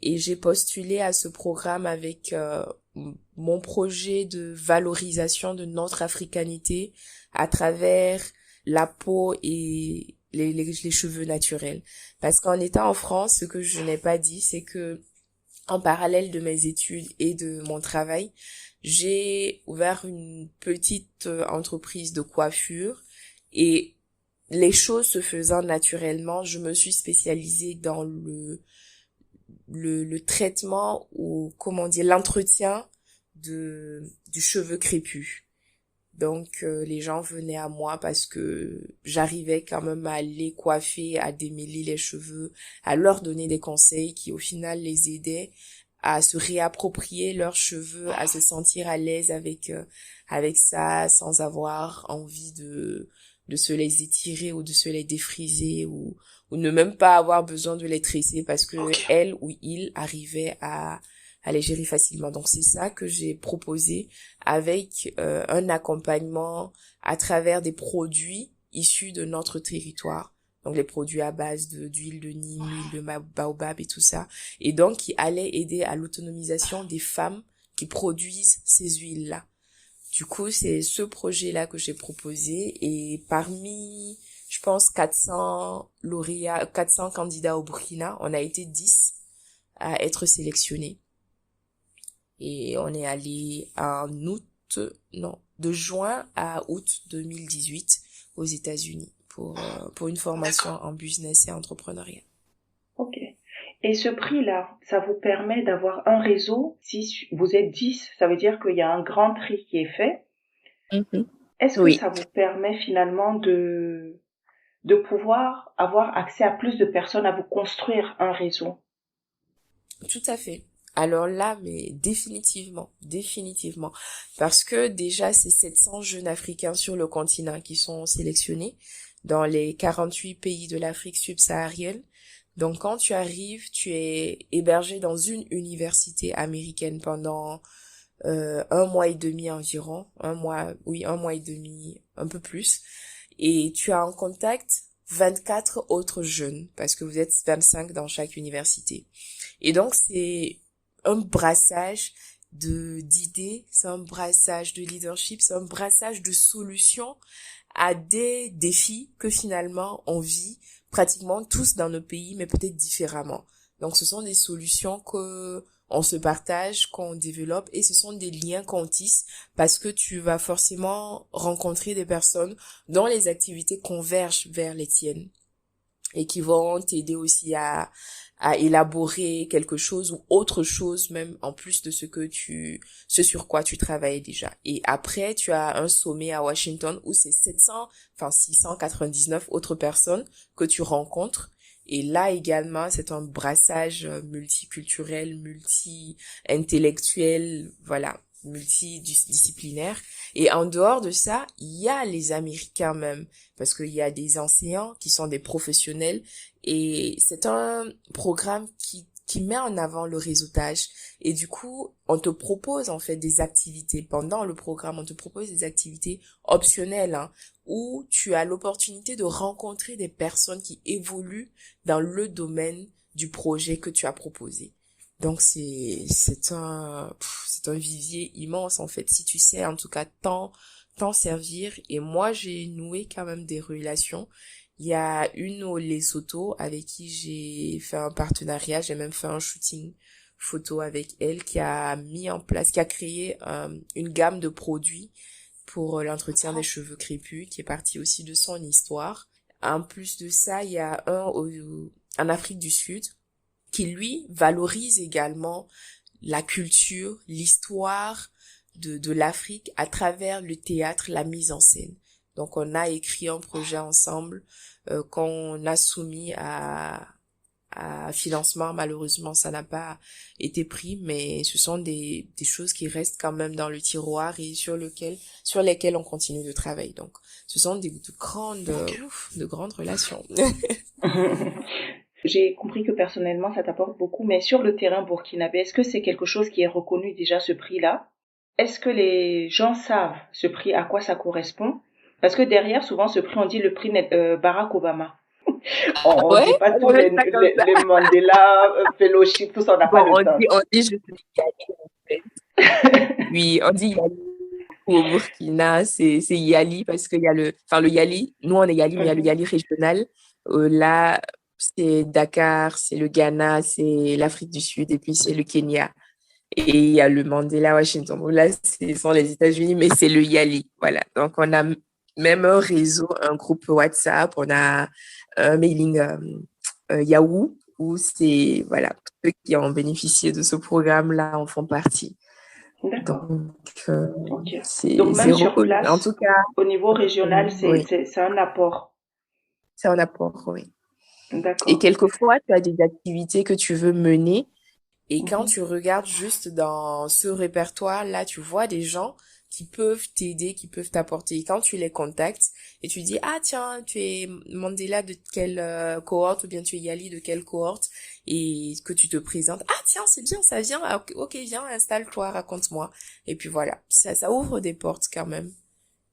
Speaker 3: Et j'ai postulé à ce programme avec mon projet de valorisation de notre africanité à travers la peau et les cheveux naturels. Parce qu'en étant en France, ce que je n'ai pas dit, c'est que en parallèle de mes études et de mon travail, j'ai ouvert une petite entreprise de coiffure et les choses se faisant naturellement, je me suis spécialisée dans le traitement ou comment dire l'entretien du cheveu crépus. Donc les gens venaient à moi parce que j'arrivais quand même à les coiffer, à démêler les cheveux, à leur donner des conseils qui au final les aidaient à se réapproprier leurs cheveux, à se sentir à l'aise avec ça sans avoir envie de se les étirer ou de se les défriser ou ne même pas avoir besoin de les tresser parce que elle ou il arrivait à les gérer facilement. Donc c'est ça que j'ai proposé avec un accompagnement à travers des produits issus de notre territoire. Donc les produits à base d'huile de Nîmes, huile de baobab et tout ça. Et donc qui allait aider à l'autonomisation des femmes qui produisent ces huiles-là. Du coup, c'est ce projet-là que j'ai proposé et parmi, je pense, 400 lauréats, 400 candidats au Burkina, on a été 10 à être sélectionnés. Et on est allé de juin à août 2018 aux États-Unis pour une formation en business et entrepreneuriat.
Speaker 2: Ok. Et ce prix-là, ça vous permet d'avoir un réseau. Si vous êtes 10, ça veut dire qu'il y a un grand tri qui est fait.
Speaker 3: Mm-hmm.
Speaker 2: Est-ce que ça vous permet finalement de pouvoir avoir accès à plus de personnes, à vous construire un réseau?
Speaker 3: Tout à fait. Alors là, mais définitivement. Parce que déjà, c'est 700 jeunes Africains sur le continent qui sont sélectionnés dans les 48 pays de l'Afrique subsaharienne. Donc quand tu arrives, tu es hébergé dans une université américaine pendant 1 mois et demi environ. Un mois et demi, un peu plus. Et tu as en contact 24 autres jeunes, parce que vous êtes 25 dans chaque université. Et donc c'est un brassage d'idées, c'est un brassage de leadership, c'est un brassage de solutions à des défis que finalement on vit pratiquement tous dans nos pays, mais peut-être différemment. Donc ce sont des solutions que on se partage, qu'on développe et ce sont des liens qu'on tisse parce que tu vas forcément rencontrer des personnes dont les activités convergent vers les tiennes et qui vont t'aider aussi à élaborer quelque chose ou autre chose même en plus de ce sur quoi tu travailles déjà. Et après, tu as un sommet à Washington où c'est 699 autres personnes que tu rencontres. Et là également, c'est un brassage multiculturel, multi-intellectuel, voilà, multidisciplinaire. Et en dehors de ça, il y a les Américains même, parce qu'il y a des enseignants qui sont des professionnels et c'est un programme qui met en avant le réseautage. Et du coup, on te propose en fait des activités. Pendant le programme, on te propose des activités optionnelles, où tu as l'opportunité de rencontrer des personnes qui évoluent dans le domaine du projet que tu as proposé. Donc c'est un vivier immense en fait, si tu sais en tout cas t'en servir. Et moi j'ai noué quand même des relations. Il y a une au Lesotho avec qui j'ai fait un partenariat, j'ai même fait un shooting photo avec elle qui a créé une gamme de produits pour l'entretien des cheveux crépus qui est partie aussi de son histoire. En plus de ça, il y a un en Afrique du Sud qui lui valorise également la culture, l'histoire de l'Afrique à travers le théâtre, la mise en scène. Donc on a écrit un projet ensemble qu'on a soumis à à financement. Malheureusement, ça n'a pas été pris, mais ce sont des choses qui restent quand même dans le tiroir et sur lesquelles on continue de travailler. Donc, ce sont de grandes relations.
Speaker 2: J'ai compris que personnellement, ça t'apporte beaucoup, mais sur le terrain burkinabé, est-ce que c'est quelque chose qui est reconnu déjà, ce prix-là? Est-ce que les gens savent ce prix, à quoi ça correspond? Parce que derrière, souvent, ce prix, on dit le prix Barack Obama. On
Speaker 3: Ouais,
Speaker 2: dit pas tous
Speaker 3: on met ça comme ça.
Speaker 2: les Mandela, Fellowship, tout ça, on n'a pas
Speaker 3: Bon,
Speaker 2: le temps.
Speaker 3: on dit, je suis Yali, en fait. Oui, on dit Yali au Burkina, c'est Yali parce qu'il y a le Yali, nous on est Yali, mais il y a le
Speaker 2: Mhm.
Speaker 3: Yali régional. Là, c'est Dakar, c'est le Ghana, c'est l'Afrique du Sud et puis c'est le Kenya. Et il y a le Mandela Washington. Bon, là, ce sont les États-Unis, mais c'est le Yali. Voilà. Donc, on a même un réseau, un groupe WhatsApp, on a un mailing Yahoo, où c'est, voilà, tous ceux qui ont bénéficié de ce programme-là en font partie.
Speaker 2: D'accord.
Speaker 3: Donc,
Speaker 2: Ok. Donc,
Speaker 3: c'est
Speaker 2: même sur
Speaker 3: reconnu. En
Speaker 2: place,
Speaker 3: tout cas,
Speaker 2: au niveau régional,
Speaker 3: oui,
Speaker 2: c'est un apport.
Speaker 3: c'est un apport, oui. Et
Speaker 2: D'accord.
Speaker 3: quelquefois, tu as des activités que tu veux mener. Et quand
Speaker 2: Mhm.
Speaker 3: tu regardes juste dans ce répertoire-là, tu vois des gens qui peuvent t'aider, qui peuvent t'apporter. Et quand tu les contactes et tu dis, ah tiens, tu es Mandela de quelle cohorte ou bien tu es Yali de quelle cohorte et que tu te présentes, ah tiens, c'est bien, ça vient, ah, ok, viens, installe-toi, raconte-moi. Et puis voilà, ça ouvre des portes quand même.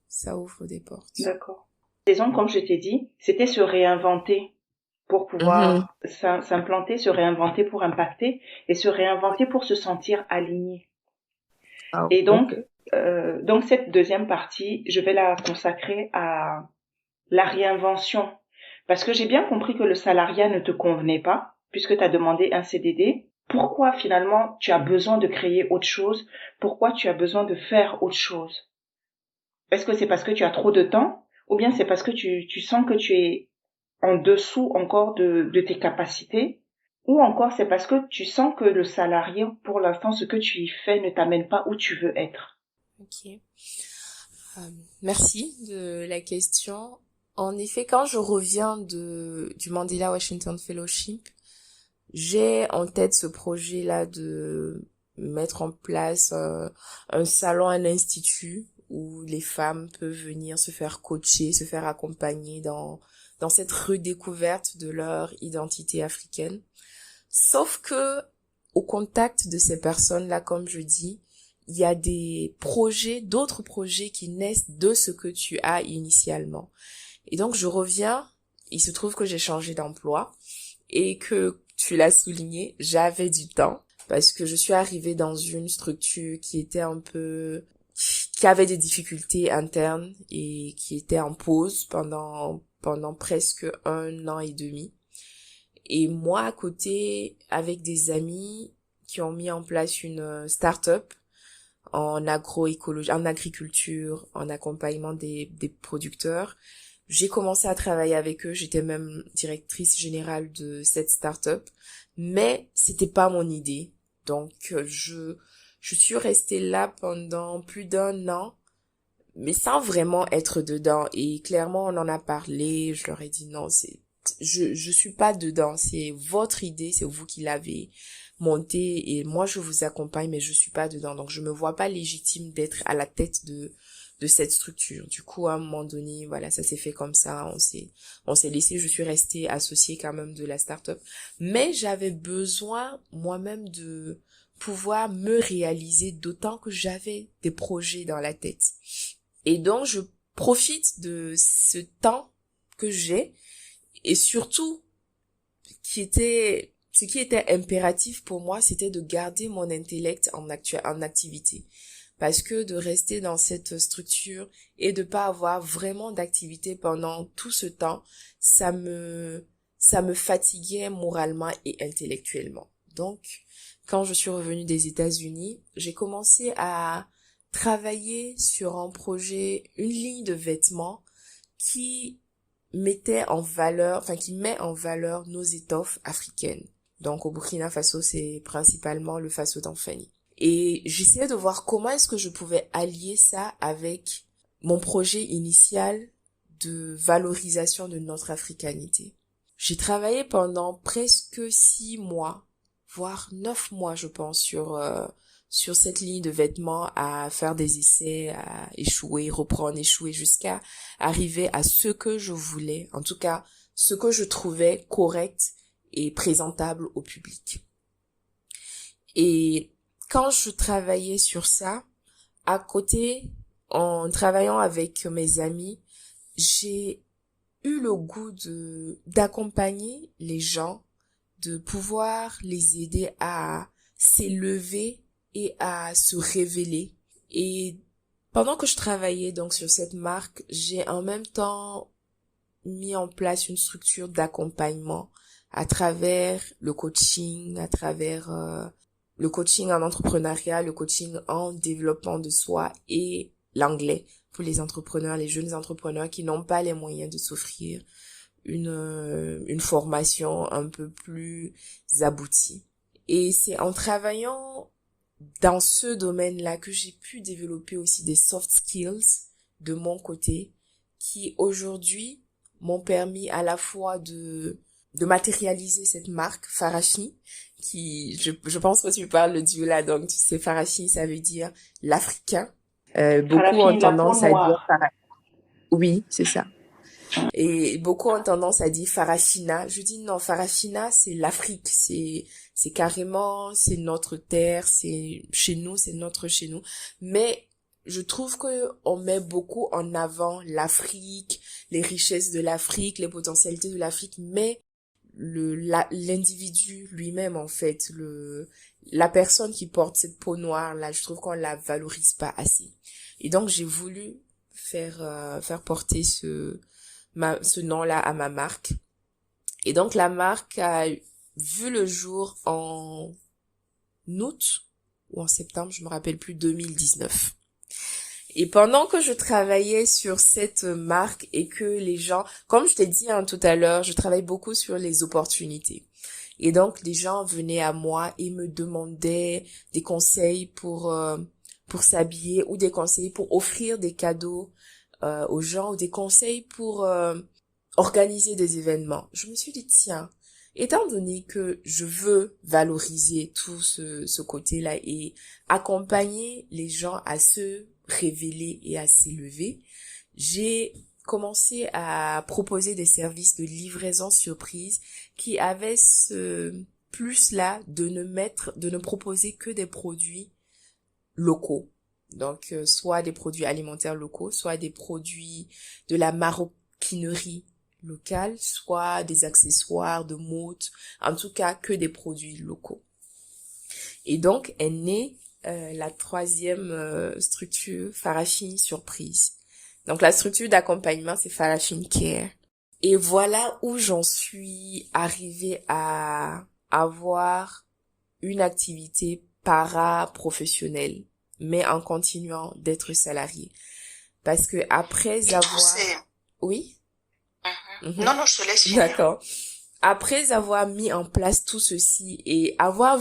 Speaker 3: Ça ouvre des portes.
Speaker 2: D'accord. Les hommes, comme je t'ai dit, c'était se réinventer pour
Speaker 3: Mhm.
Speaker 2: pouvoir s'implanter, se réinventer pour impacter et se réinventer pour se sentir aligné.
Speaker 3: Ah,
Speaker 2: Et
Speaker 3: ok.
Speaker 2: donc cette deuxième partie, je vais la consacrer à la réinvention. Parce que j'ai bien compris que le salariat ne te convenait pas, puisque tu as demandé un CDD. Pourquoi finalement tu as besoin de créer autre chose? Pourquoi tu as besoin de faire autre chose? Est-ce que c'est parce que tu as trop de temps? Ou bien c'est parce que tu sens que tu es en dessous encore de tes capacités? Ou encore c'est parce que tu sens que le salarié, pour l'instant, ce que tu y fais ne t'amène pas où tu veux être?
Speaker 3: Ok. Merci de la question. En effet, quand je reviens du Mandela Washington Fellowship, j'ai en tête ce projet-là de mettre en place un salon, un institut où les femmes peuvent venir se faire coacher, se faire accompagner dans cette redécouverte de leur identité africaine. Sauf que, au contact de ces personnes-là, comme je dis, il y a d'autres projets qui naissent de ce que tu as initialement. Et donc, je reviens, il se trouve que j'ai changé d'emploi et que, tu l'as souligné, j'avais du temps parce que je suis arrivée dans une structure qui avait des difficultés internes et qui était en pause pendant presque 1 an et demi. Et moi, à côté, avec des amis qui ont mis en place une start-up en agroécologie, en agriculture, en accompagnement des producteurs, j'ai commencé à travailler avec eux. J'étais même directrice générale de cette start-up, mais c'était pas mon idée. Donc, je suis restée là pendant plus d'1 an, mais sans vraiment être dedans. Et clairement, on en a parlé. Je leur ai dit non, je suis pas dedans. C'est votre idée, c'est vous qui l'avez montée et moi je vous accompagne, mais je suis pas dedans. Donc je me vois pas légitime d'être à la tête de cette structure. Du coup, à un moment donné, voilà, ça s'est fait comme ça. On s'est laissé. Je suis restée associée quand même de la start-up, mais j'avais besoin moi-même de pouvoir me réaliser, d'autant que j'avais des projets dans la tête. Et donc, je profite de ce temps que j'ai et surtout, ce qui était impératif pour moi, c'était de garder mon intellect en activité. Parce que de rester dans cette structure et de pas avoir vraiment d'activité pendant tout ce temps, ça me fatiguait moralement et intellectuellement. Donc, quand je suis revenue des États-Unis, j'ai commencé à travailler sur un projet, une ligne de vêtements qui qui met en valeur nos étoffes africaines. Donc au Burkina Faso, c'est principalement le Faso d'Anfani. Et j'essayais de voir comment est-ce que je pouvais allier ça avec mon projet initial de valorisation de notre africanité. J'ai travaillé pendant presque 6 mois, voire 9 mois, je pense, sur cette ligne de vêtements, à faire des essais, à échouer, reprendre, échouer, jusqu'à arriver à ce que je voulais, en tout cas, ce que je trouvais correct et présentable au public. Et quand je travaillais sur ça, à côté, en travaillant avec mes amis, j'ai eu le goût d'accompagner les gens, de pouvoir les aider à s'élever et à se révéler. Et pendant que je travaillais donc sur cette marque, j'ai en même temps mis en place une structure d'accompagnement à travers le coaching, à travers le coaching en entrepreneuriat, le coaching en développement de soi et l'anglais pour les entrepreneurs, les jeunes entrepreneurs qui n'ont pas les moyens de s'offrir une formation un peu plus aboutie. Et c'est en travaillant dans ce domaine-là que j'ai pu développer aussi des soft skills de mon côté qui aujourd'hui m'ont permis à la fois de matérialiser cette marque Farachi, qui je pense que tu parles le Dioula, donc tu sais, Farachi, ça veut dire l'Africain. Beaucoup ont tendance à dire Farachi. Oui, c'est ça. Et beaucoup ont tendance à dire Farafina. Je dis non, Farafina, c'est l'Afrique, c'est carrément, c'est notre terre, c'est chez nous, c'est notre chez nous. Mais je trouve que on met beaucoup en avant l'Afrique, les richesses de l'Afrique, les potentialités de l'Afrique, mais l'individu lui-même, en fait, la personne qui porte cette peau noire là, je trouve qu'on la valorise pas assez. Et donc j'ai voulu faire porter ce nom-là à ma marque. Et donc la marque a vu le jour en août ou en septembre, je me rappelle plus, 2019. Et pendant que je travaillais sur cette marque et que les gens, comme je t'ai dit tout à l'heure, je travaille beaucoup sur les opportunités. Et donc les gens venaient à moi et me demandaient des conseils pour s'habiller, ou des conseils pour offrir des cadeaux aux gens, ou des conseils pour organiser des événements. Je me suis dit, tiens, étant donné que je veux valoriser tout ce côté-là et accompagner les gens à se révéler et à s'élever, j'ai commencé à proposer des services de livraison surprise qui avaient ce plus-là de ne proposer que des produits locaux. Donc, soit des produits alimentaires locaux, soit des produits de la maroquinerie locale, soit des accessoires de mode, en tout cas que des produits locaux. Et donc est née la troisième structure, Farafine Surprise. Donc la structure d'accompagnement, c'est Farafine Care. Et voilà où j'en suis arrivée à avoir une activité para-professionnelle, mais en continuant d'être salariée. Parce que après avoir... Oui?
Speaker 1: Non, je te laisse finir.
Speaker 3: D'accord. Après avoir mis en place tout ceci et avoir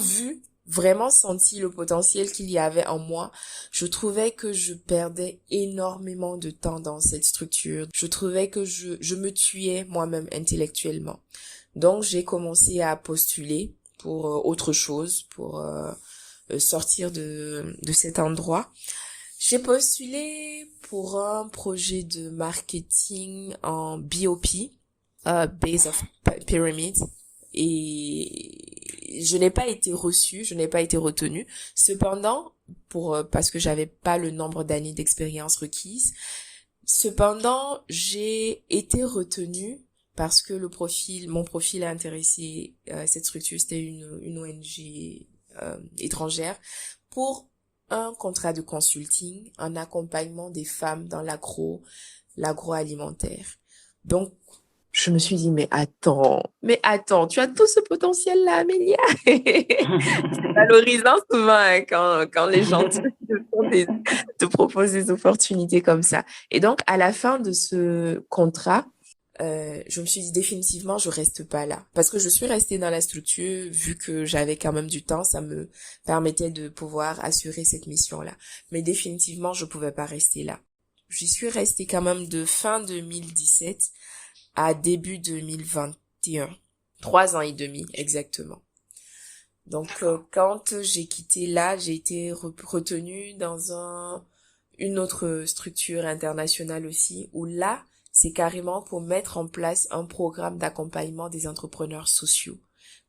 Speaker 3: vraiment senti le potentiel qu'il y avait en moi, je trouvais que je perdais énormément de temps dans cette structure. Je trouvais que je me tuais moi-même intellectuellement. Donc, j'ai commencé à postuler pour autre chose, pour sortir de cet endroit. J'ai postulé pour un projet de marketing en BOP, Base of Pyramid, et je n'ai pas été reçue, je n'ai pas été retenue. Cependant, parce que j'avais pas le nombre d'années d'expérience requise, cependant, j'ai été retenue parce que mon profil a intéressé cette structure, c'était une ONG étrangère, pour un contrat de consulting, un accompagnement des femmes dans l'agroalimentaire. Donc, je me suis dit, mais attends, tu as tout ce potentiel-là, Amélia. C'est valorisant souvent quand les gens te proposent des opportunités comme ça. Et donc, à la fin de ce contrat, je me suis dit définitivement je reste pas là, parce que je suis restée dans la structure vu que j'avais quand même du temps, ça me permettait de pouvoir assurer cette mission-là, mais définitivement je pouvais pas rester là. J'y suis restée quand même de fin 2017 à début 2020, 3 ans et demi exactement. Donc quand j'ai quitté là, j'ai été retenue dans une autre structure internationale aussi, où là, c'est carrément pour mettre en place un programme d'accompagnement des entrepreneurs sociaux.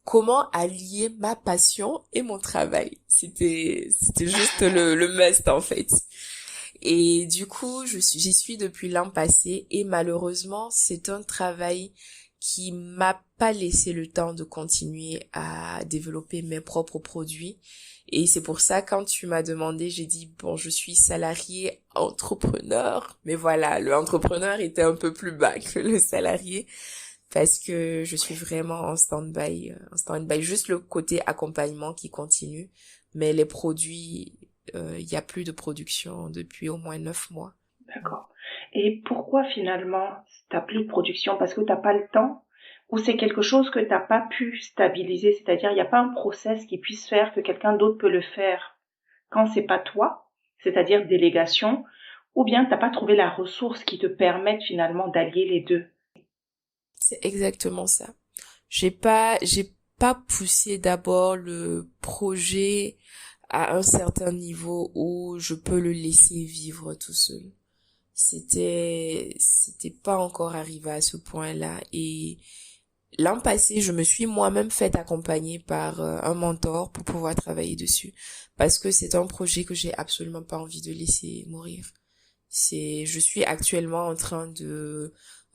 Speaker 3: Comment allier ma passion et mon travail? C'était juste le must en fait. Et du coup, j'y suis depuis l'an passé et malheureusement, c'est un travail qui m'a pas laissé le temps de continuer à développer mes propres produits. Et c'est pour ça, quand tu m'as demandé, j'ai dit, bon, je suis salarié entrepreneur. Mais voilà, le entrepreneur était un peu plus bas que le salarié parce que je suis vraiment en stand-by, juste le côté accompagnement qui continue. Mais les produits, il y a plus de production depuis au moins 9 mois.
Speaker 2: D'accord. Et pourquoi finalement t'as plus de production? Parce que t'as pas le temps? Ou c'est quelque chose que t'as pas pu stabiliser? C'est-à-dire, il n'y a pas un process qui puisse faire que quelqu'un d'autre peut le faire quand c'est pas toi? C'est-à-dire délégation? Ou bien t'as pas trouvé la ressource qui te permette finalement d'allier les deux?
Speaker 3: C'est exactement ça. J'ai pas poussé d'abord le projet à un certain niveau où je peux le laisser vivre tout seul. C'était pas encore arrivé à ce point-là. Et l'an passé, je me suis moi-même fait accompagner par un mentor pour pouvoir travailler dessus. Parce que c'est un projet que j'ai absolument pas envie de laisser mourir. Je suis actuellement en train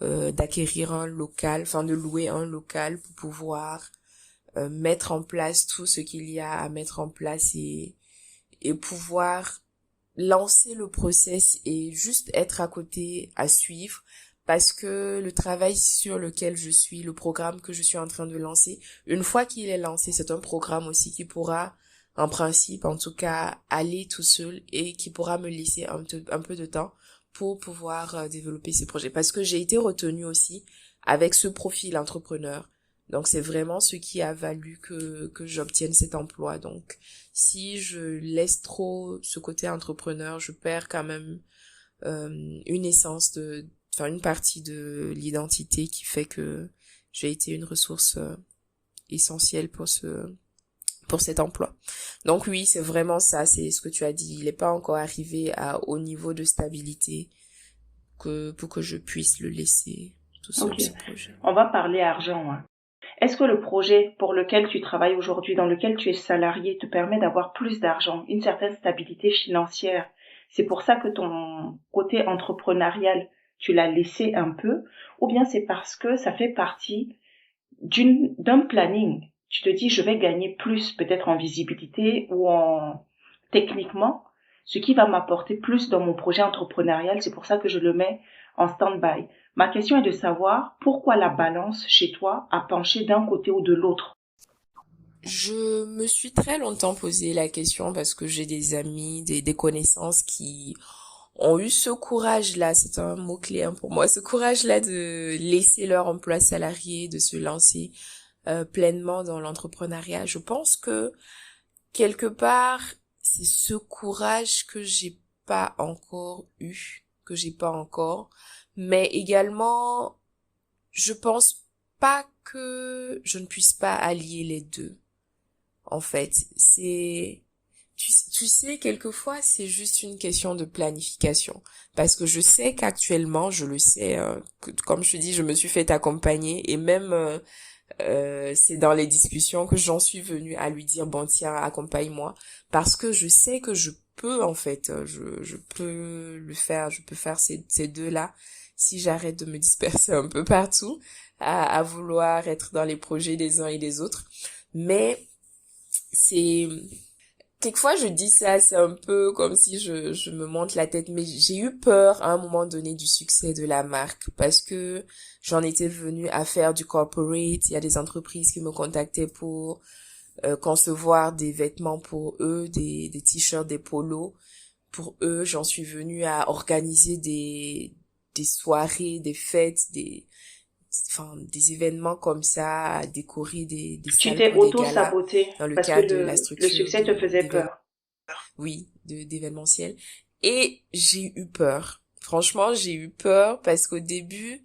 Speaker 3: d'acquérir un local, enfin de louer un local pour pouvoir mettre en place tout ce qu'il y a à mettre en place et pouvoir lancer le process et juste être à côté à suivre parce que le travail sur lequel je suis, le programme que je suis en train de lancer, une fois qu'il est lancé, c'est un programme aussi qui pourra, en principe, en tout cas, aller tout seul et qui pourra me laisser un peu de temps pour pouvoir développer ces projets. Parce que j'ai été retenue aussi avec ce profil entrepreneur. Donc c'est vraiment ce qui a valu que j'obtienne cet emploi. Donc si je laisse trop ce côté entrepreneur, je perds quand même une essence une partie de l'identité qui fait que j'ai été une ressource essentielle pour cet emploi. Donc oui, c'est vraiment ça, c'est ce que tu as dit. Il n'est pas encore arrivé au niveau de stabilité pour que je puisse le laisser tout seul,
Speaker 2: Ok.
Speaker 3: ce projet.
Speaker 2: On va parler argent, hein. Est-ce que le projet pour lequel tu travailles aujourd'hui, dans lequel tu es salarié, te permet d'avoir plus d'argent, une certaine stabilité financière? C'est pour ça que ton côté entrepreneurial, tu l'as laissé un peu, ou bien c'est parce que ça fait partie d'un planning? Tu te dis, je vais gagner plus, peut-être en visibilité ou techniquement, ce qui va m'apporter plus dans mon projet entrepreneurial. C'est pour ça que je le mets en stand-by. Ma question est de savoir pourquoi la balance chez toi a penché d'un côté ou de l'autre.
Speaker 3: Je me suis très longtemps posé la question parce que j'ai des amis, des connaissances qui ont eu ce courage-là, c'est un mot-clé pour moi, ce courage-là de laisser leur emploi salarié, de se lancer pleinement dans l'entrepreneuriat. Je pense que quelque part, c'est ce courage que j'ai pas encore eu, mais également, je pense pas que je ne puisse pas allier les deux. En fait, tu sais, quelquefois, c'est juste une question de planification. Parce que je sais qu'actuellement, je le sais, comme je te dis, je me suis fait accompagner et même, c'est dans les discussions que j'en suis venue à lui dire, bon, tiens, accompagne-moi. Parce que je sais que je peux, en fait, je peux le faire, je peux faire ces deux-là si j'arrête de me disperser un peu partout à vouloir être dans les projets des uns et des autres. Mais c'est quelquefois je dis ça, c'est un peu comme si je me monte la tête, mais j'ai eu peur à un moment donné du succès de la marque parce que j'en étais venue à faire du corporate. Il y a des entreprises qui me contactaient pour concevoir des vêtements pour eux, des t-shirts, des polos pour eux. J'en suis venue à organiser des soirées, des fêtes, des événements comme ça, à décorer des
Speaker 2: Tu
Speaker 3: salles
Speaker 2: t'es
Speaker 3: pour des galas
Speaker 2: auto-saboté
Speaker 3: dans le
Speaker 2: parce que
Speaker 3: cadre de la
Speaker 2: le
Speaker 3: structure
Speaker 2: succès te faisait
Speaker 3: d'événements,
Speaker 2: peur.
Speaker 3: oui, d'événementiel. Et j'ai eu peur. Franchement, j'ai eu peur parce qu'au début,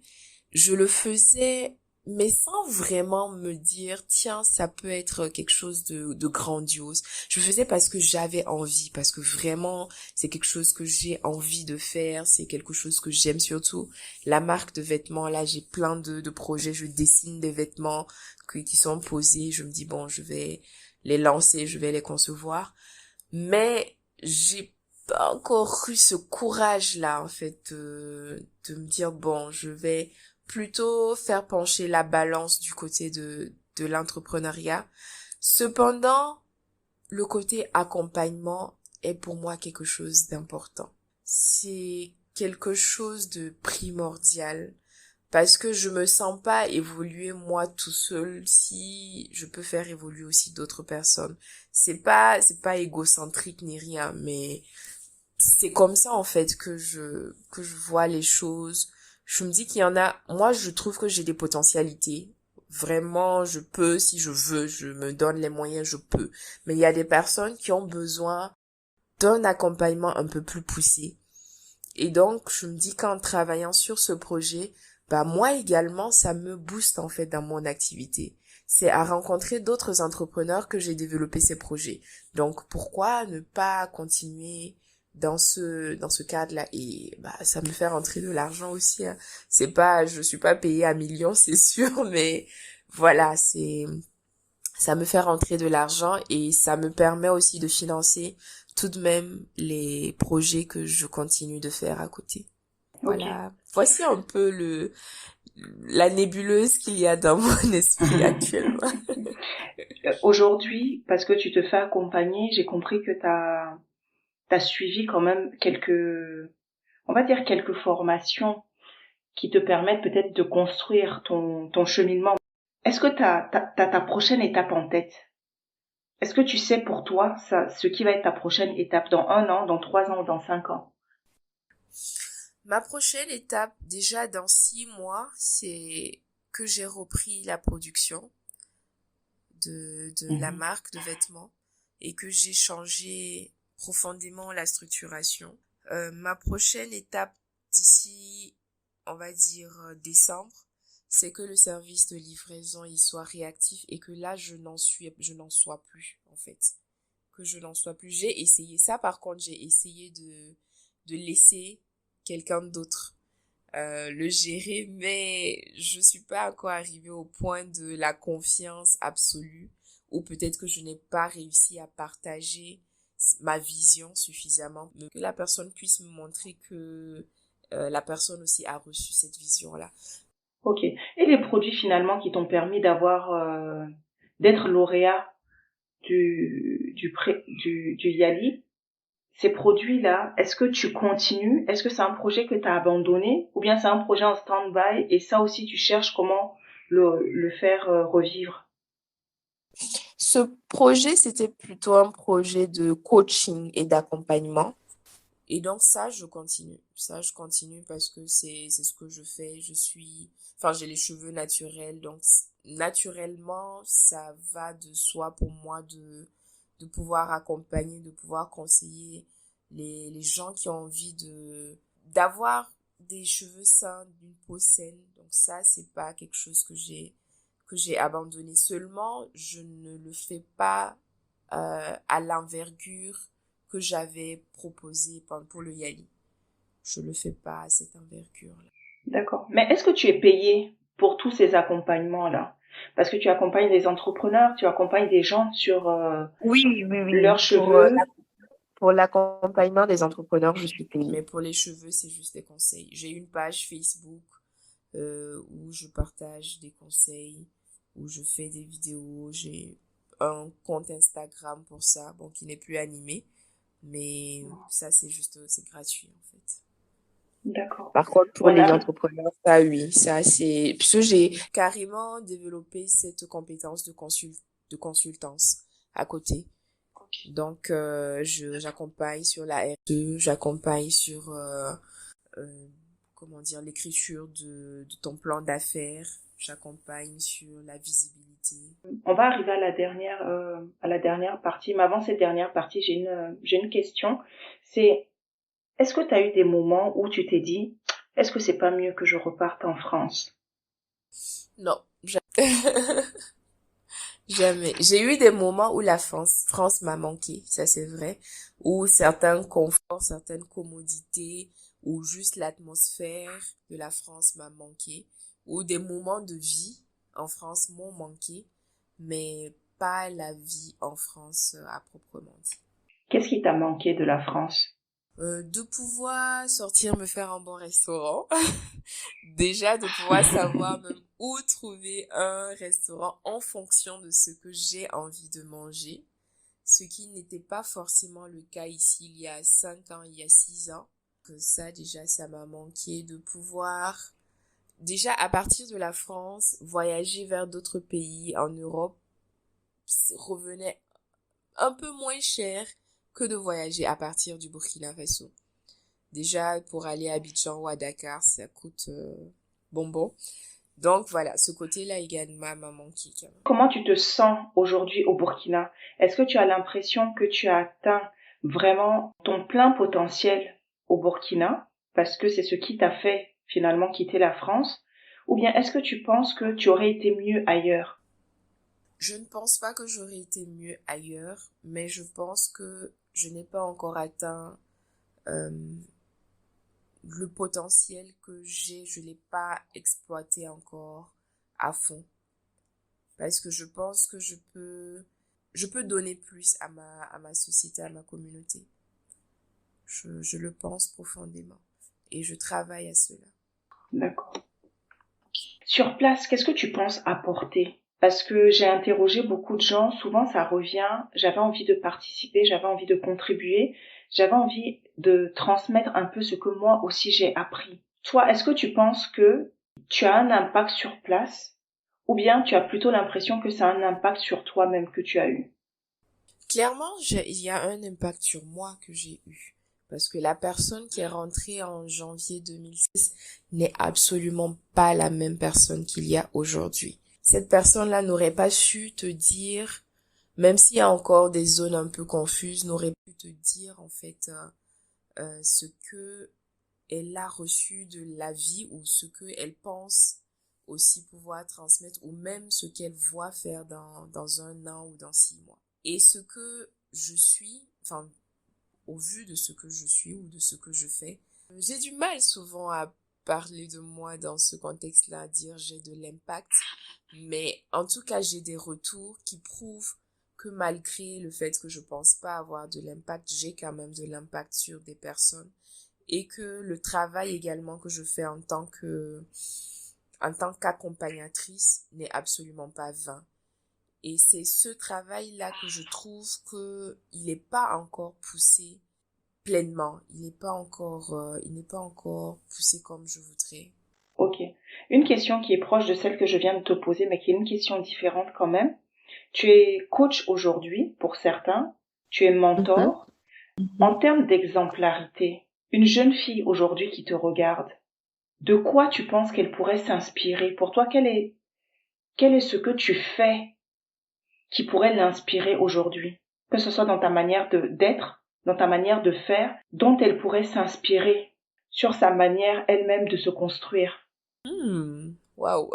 Speaker 3: je le faisais mais sans vraiment me dire, tiens, ça peut être quelque chose de grandiose. Je le faisais parce que j'avais envie, parce que vraiment, c'est quelque chose que j'ai envie de faire, c'est quelque chose que j'aime surtout. La marque de vêtements, là, j'ai plein de projets, je dessine des vêtements qui sont posés, je me dis, bon, je vais les lancer, je vais les concevoir. Mais j'ai pas encore eu ce courage-là, en fait, de me dire, bon, je vais plutôt faire pencher la balance du côté de l'entrepreneuriat. Cependant, le côté accompagnement est pour moi quelque chose d'important. C'est quelque chose de primordial parce que je me sens pas évoluer moi tout seul si je peux faire évoluer aussi d'autres personnes. C'est pas égocentrique ni rien, mais c'est comme ça en fait que je vois les choses. Je me dis qu'il y en a, moi je trouve que j'ai des potentialités. Vraiment, je peux si je veux, je me donne les moyens, je peux. Mais il y a des personnes qui ont besoin d'un accompagnement un peu plus poussé. Et donc, je me dis qu'en travaillant sur ce projet, bah moi également, ça me booste en fait dans mon activité. C'est à rencontrer d'autres entrepreneurs que j'ai développé ces projets. Donc, pourquoi ne pas continuer dans ce cadre-là? Et bah ça me fait rentrer de l'argent aussi, hein. C'est pas, je suis pas payée à millions, c'est sûr, mais voilà, ça me fait rentrer de l'argent et ça me permet aussi de financer tout de même les projets que je continue de faire à côté.
Speaker 2: Ok.
Speaker 3: Voilà. Voici un peu la nébuleuse qu'il y a dans mon esprit actuellement.
Speaker 2: Aujourd'hui, parce que tu te fais accompagner, j'ai compris que t'as suivi quand même on va dire quelques formations qui te permettent peut-être de construire ton cheminement. Est-ce que t'as ta prochaine étape en tête? Est-ce que tu sais pour toi ce qui va être ta prochaine étape dans 1 an, dans 3 ans ou dans 5 ans?
Speaker 3: Ma prochaine étape, déjà dans 6 mois, c'est que j'ai repris la production de la
Speaker 2: Mhm.
Speaker 3: marque de vêtements et que j'ai changé profondément la structuration. Ma prochaine étape d'ici, on va dire décembre, c'est que le service de livraison il soit réactif et que là je n'en sois plus en fait, que je n'en sois plus. J'ai essayé ça, par contre j'ai essayé de laisser quelqu'un d'autre le gérer, mais je suis pas encore arrivée au point de la confiance absolue, ou peut-être que je n'ai pas réussi à partager ma vision suffisamment, que la personne puisse me montrer que la personne aussi a reçu cette vision-là.
Speaker 2: Ok. Et les produits finalement qui t'ont permis d'être lauréat du YALI, ces produits-là, est-ce que tu continues? Est-ce que c'est un projet que tu as abandonné? Ou bien c'est un projet en stand-by et ça aussi tu cherches comment le faire revivre?
Speaker 3: Ce projet, c'était plutôt un projet de coaching et d'accompagnement. Et donc ça, je continue. Ça, je continue parce que c'est ce que je fais. Enfin, j'ai les cheveux naturels, donc naturellement, ça va de soi pour moi de pouvoir accompagner, de pouvoir conseiller les gens qui ont envie d'avoir des cheveux sains, d'une peau saine. Donc ça, c'est pas quelque chose que j'ai abandonné. Seulement, je ne le fais pas à l'envergure que j'avais proposé pour le Yali. Je le fais pas à cette envergure-là.
Speaker 2: D'accord. Mais est-ce que tu es payé pour tous ces accompagnements-là? Parce que tu accompagnes des entrepreneurs, tu accompagnes des gens sur
Speaker 3: Oui, oui,
Speaker 2: leurs
Speaker 3: oui.
Speaker 2: cheveux.
Speaker 3: Pour l'accompagnement des entrepreneurs, je suis payée. Mais pour les cheveux, c'est juste des conseils. J'ai une page Facebook où je partage des conseils, où je fais des vidéos. J'ai un compte Instagram pour ça, bon, qui n'est plus animé. Mais ça, c'est gratuit, en fait.
Speaker 2: D'accord.
Speaker 3: Par contre, pour
Speaker 2: On
Speaker 3: les
Speaker 2: arrive.
Speaker 3: entrepreneurs, ça oui, ça c'est... Puisque j'ai carrément développé cette compétence de consultance à côté. Donc, j'accompagne sur la RE, j'accompagne sur, euh, comment dire, l'écriture de ton plan d'affaires, j'accompagne sur la visibilité.
Speaker 2: On va arriver à la dernière partie. Mais avant cette dernière partie, j'ai une question. C'est, est-ce que tu as eu des moments où tu t'es dit, est-ce que c'est pas mieux que je reparte en France?
Speaker 3: Non, Jamais. J'ai eu des moments où la France m'a manqué, ça c'est vrai, où certains conforts, certaines commodités, ou juste l'atmosphère de la France m'a manqué, ou des moments de vie en France m'ont manqué, mais pas la vie en France à proprement dit.
Speaker 2: Qu'est-ce qui t'a manqué de la France?
Speaker 3: De pouvoir sortir me faire un bon restaurant. Déjà, de pouvoir savoir même où trouver un restaurant en fonction de ce que j'ai envie de manger. Ce qui n'était pas forcément le cas ici il y a 5 ans, il y a 6 ans. Que ça, déjà, ça m'a manqué de pouvoir, déjà, à partir de la France, voyager vers d'autres pays en Europe revenait un peu moins cher que de voyager à partir du Burkina Faso. Déjà, pour aller à Abidjan ou à Dakar, ça coûte bonbon. Donc voilà, ce côté-là également m'a manqué quand même.
Speaker 2: Comment tu te sens aujourd'hui au Burkina? Est-ce que tu as l'impression que tu as atteint vraiment ton plein potentiel au Burkina, parce que c'est ce qui t'a fait finalement quitter la France? Ou bien est-ce que tu penses que tu aurais été mieux ailleurs?
Speaker 3: Je ne pense pas que j'aurais été mieux ailleurs, mais je pense que je n'ai pas encore atteint euh, le potentiel que j'ai, je l'ai pas exploité encore à fond. Parce que je pense que je peux donner plus à ma société, à ma communauté. Je le pense profondément. Et je travaille à cela.
Speaker 2: D'accord. Sur place, qu'est-ce que tu penses apporter? Parce que j'ai interrogé beaucoup de gens, souvent ça revient, j'avais envie de participer, j'avais envie de contribuer, j'avais envie de transmettre un peu ce que moi aussi j'ai appris. Toi, est-ce que tu penses que tu as un impact sur place ou bien tu as plutôt l'impression que c'est un impact sur toi-même que tu as eu?
Speaker 3: Clairement, il y a un impact sur moi que j'ai eu. Parce que la personne qui est rentrée en janvier 2006 n'est absolument pas la même personne qu'il y a aujourd'hui. Cette personne-là n'aurait pas su te dire, même s'il y a encore des zones un peu confuses, n'aurait pu te dire en fait ce que elle a reçu de la vie ou ce que elle pense aussi pouvoir transmettre ou même ce qu'elle voit faire dans 1 an ou dans 6 mois. Et ce que je suis, enfin, au vu de ce que je suis ou de ce que je fais, j'ai du mal souvent à parler de moi dans ce contexte-là, à dire j'ai de l'impact, mais en tout cas, j'ai des retours qui prouvent que malgré le fait que je pense pas avoir de l'impact, j'ai quand même de l'impact sur des personnes et que le travail également que je fais en tant qu'accompagnatrice n'est absolument pas vain. Et c'est ce travail-là que je trouve que il n'est pas encore poussé pleinement. Il n'est pas encore poussé comme je voudrais.
Speaker 2: Ok. Une question qui est proche de celle que je viens de te poser, mais qui est une question différente quand même. Tu es coach aujourd'hui pour certains, tu es
Speaker 1: Mhm.
Speaker 2: mentor. En termes d'exemplarité, une jeune fille aujourd'hui qui te regarde, de quoi tu penses qu'elle pourrait s'inspirer? Pour toi, quel est ce que tu fais qui pourrait l'inspirer aujourd'hui? Que ce soit dans ta manière d'être, dans ta manière de faire, dont elle pourrait s'inspirer sur sa manière elle-même de se construire.
Speaker 3: Waouh.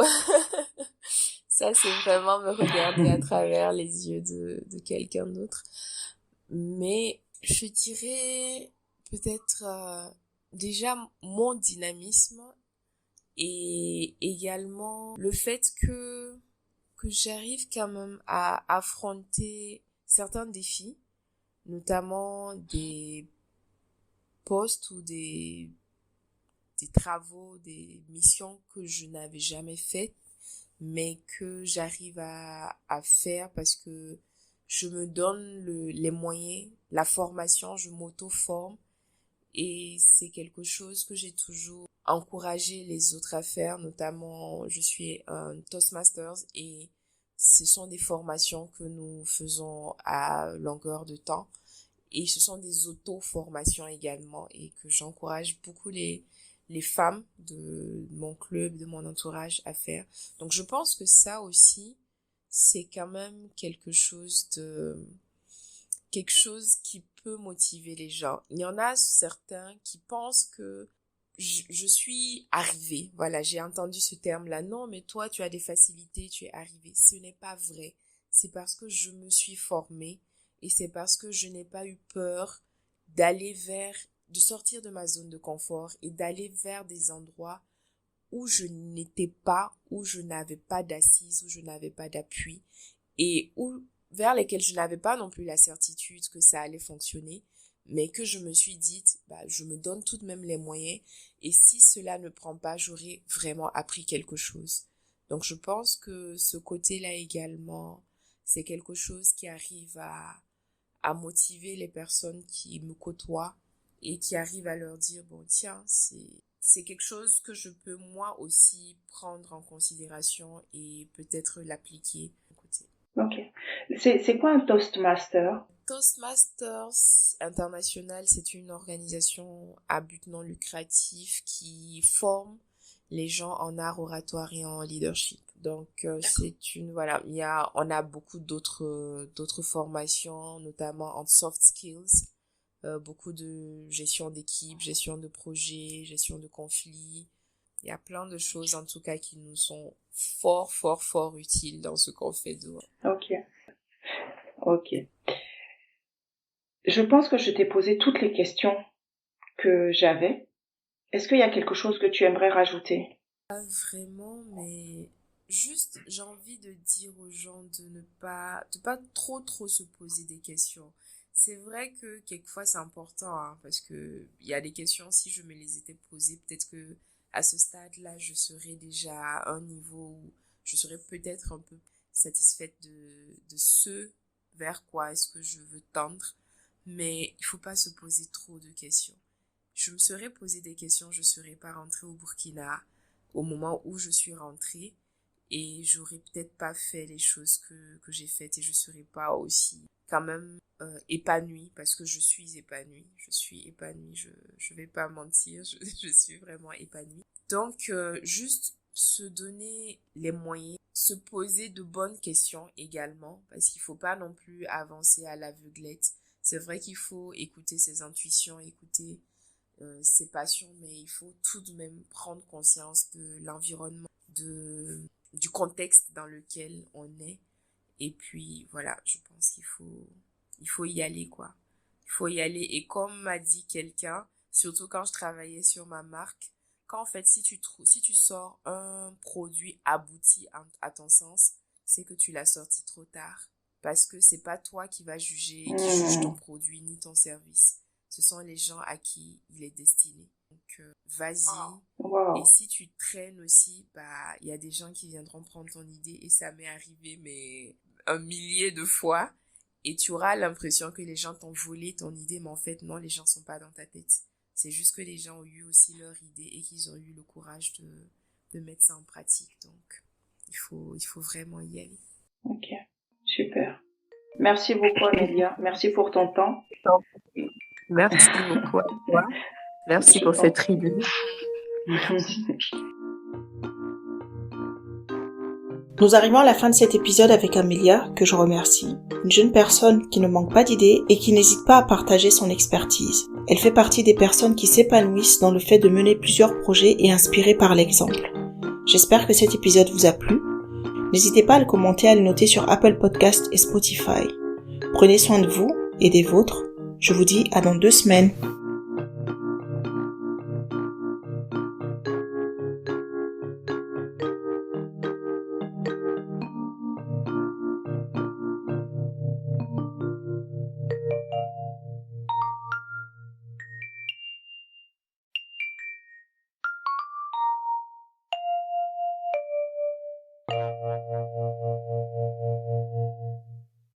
Speaker 3: Ça, c'est vraiment me regarder à travers les yeux de quelqu'un d'autre. Mais je dirais peut-être déjà mon dynamisme et également le fait que j'arrive quand même à affronter certains défis, notamment des postes ou des travaux, des missions que je n'avais jamais faites, mais que j'arrive à faire parce que je me donne les moyens, la formation, je m'auto-forme et c'est quelque chose que j'ai toujours encouragé les autres à faire, notamment je suis un Toastmasters et ce sont des formations que nous faisons à longueur de temps et ce sont des auto-formations également et que j'encourage beaucoup les femmes de mon club, de mon entourage à faire. Donc je pense que ça aussi, c'est quand même quelque chose qui peut motiver les gens. Il y en a certains qui pensent que je suis arrivée. Voilà, j'ai entendu ce terme-là. Non, mais toi, tu as des facilités, tu es arrivée. Ce n'est pas vrai. C'est parce que je me suis formée et c'est parce que je n'ai pas eu peur de sortir de ma zone de confort et d'aller vers des endroits où je n'étais pas, où je n'avais pas d'assise, où je n'avais pas d'appui et vers lesquels je n'avais pas non plus la certitude que ça allait fonctionner, mais que je me suis dit, je me donne tout de même les moyens et si cela ne prend pas, j'aurai vraiment appris quelque chose. Donc je pense que ce côté-là également, c'est quelque chose qui arrive à motiver les personnes qui me côtoient et qui arrivent à leur dire, bon tiens, c'est quelque chose que je peux moi aussi prendre en considération et peut-être l'appliquer.
Speaker 2: Ok. C'est quoi un Toastmaster?
Speaker 3: Toastmasters International, c'est une organisation à but non lucratif qui forme les gens en art oratoire et en leadership. Donc on a beaucoup d'autres formations, notamment en soft skills, beaucoup de gestion d'équipe, gestion de projet, gestion de conflits. Il y a plein de choses en tout cas qui nous sont fort fort fort utiles dans ce qu'on fait dehors.
Speaker 2: Ok. Je pense que je t'ai posé toutes les questions que j'avais. Est-ce qu'il y a quelque chose que tu aimerais rajouter?
Speaker 3: Pas vraiment, mais juste j'ai envie de dire aux gens de ne pas trop se poser des questions. C'est vrai que quelquefois c'est important, hein, parce que il y a des questions, si je me les étais posées, peut-être que à ce stade-là, je serais déjà à un niveau où je serais peut-être un peu satisfaite de ce vers quoi est-ce que je veux tendre, mais il faut pas se poser trop de questions. Je me serais posé des questions, je serais pas rentrée au Burkina au moment où je suis rentrée et j'aurais peut-être pas fait les choses que j'ai faites et je serais pas aussi quand même épanouie, parce que je suis épanouie, je vais pas mentir, je suis vraiment épanouie. Donc juste se donner les moyens, se poser de bonnes questions également, parce qu'il faut pas non plus avancer à l'aveuglette. C'est vrai qu'il faut écouter ses intuitions, écouter ses passions, mais il faut tout de même prendre conscience de l'environnement, du contexte dans lequel on est. Et puis voilà, je pense qu'il faut y aller, quoi. Il faut y aller. Et comme m'a dit quelqu'un, surtout quand je travaillais sur ma marque, qu'en fait, si tu sors un produit abouti à ton sens, c'est que tu l'as sorti trop tard. Parce que c'est pas toi qui qui juge ton produit ni ton service. Ce sont les gens à qui il est destiné. Donc, vas-y.
Speaker 2: Wow.
Speaker 3: Et si tu traînes aussi, il y a des gens qui viendront prendre ton idée et ça m'est arrivé, mais 1 millier de fois. Et tu auras l'impression que les gens t'ont volé ton idée, mais en fait, non, les gens sont pas dans ta tête. C'est juste que les gens ont eu aussi leur idée et qu'ils ont eu le courage de mettre ça en pratique. Donc, il faut vraiment y aller.
Speaker 2: Ok, super. Merci beaucoup, Amélia. Merci pour ton temps.
Speaker 3: Merci beaucoup à toi. Merci pour cette tribune.
Speaker 1: Nous arrivons à la fin de cet épisode avec Amélia, que je remercie. Une jeune personne qui ne manque pas d'idées et qui n'hésite pas à partager son expertise. Elle fait partie des personnes qui s'épanouissent dans le fait de mener plusieurs projets et inspirées par l'exemple. J'espère que cet épisode vous a plu. N'hésitez pas à le commenter et à le noter sur Apple Podcasts et Spotify. Prenez soin de vous et des vôtres. Je vous dis à dans 2 semaines.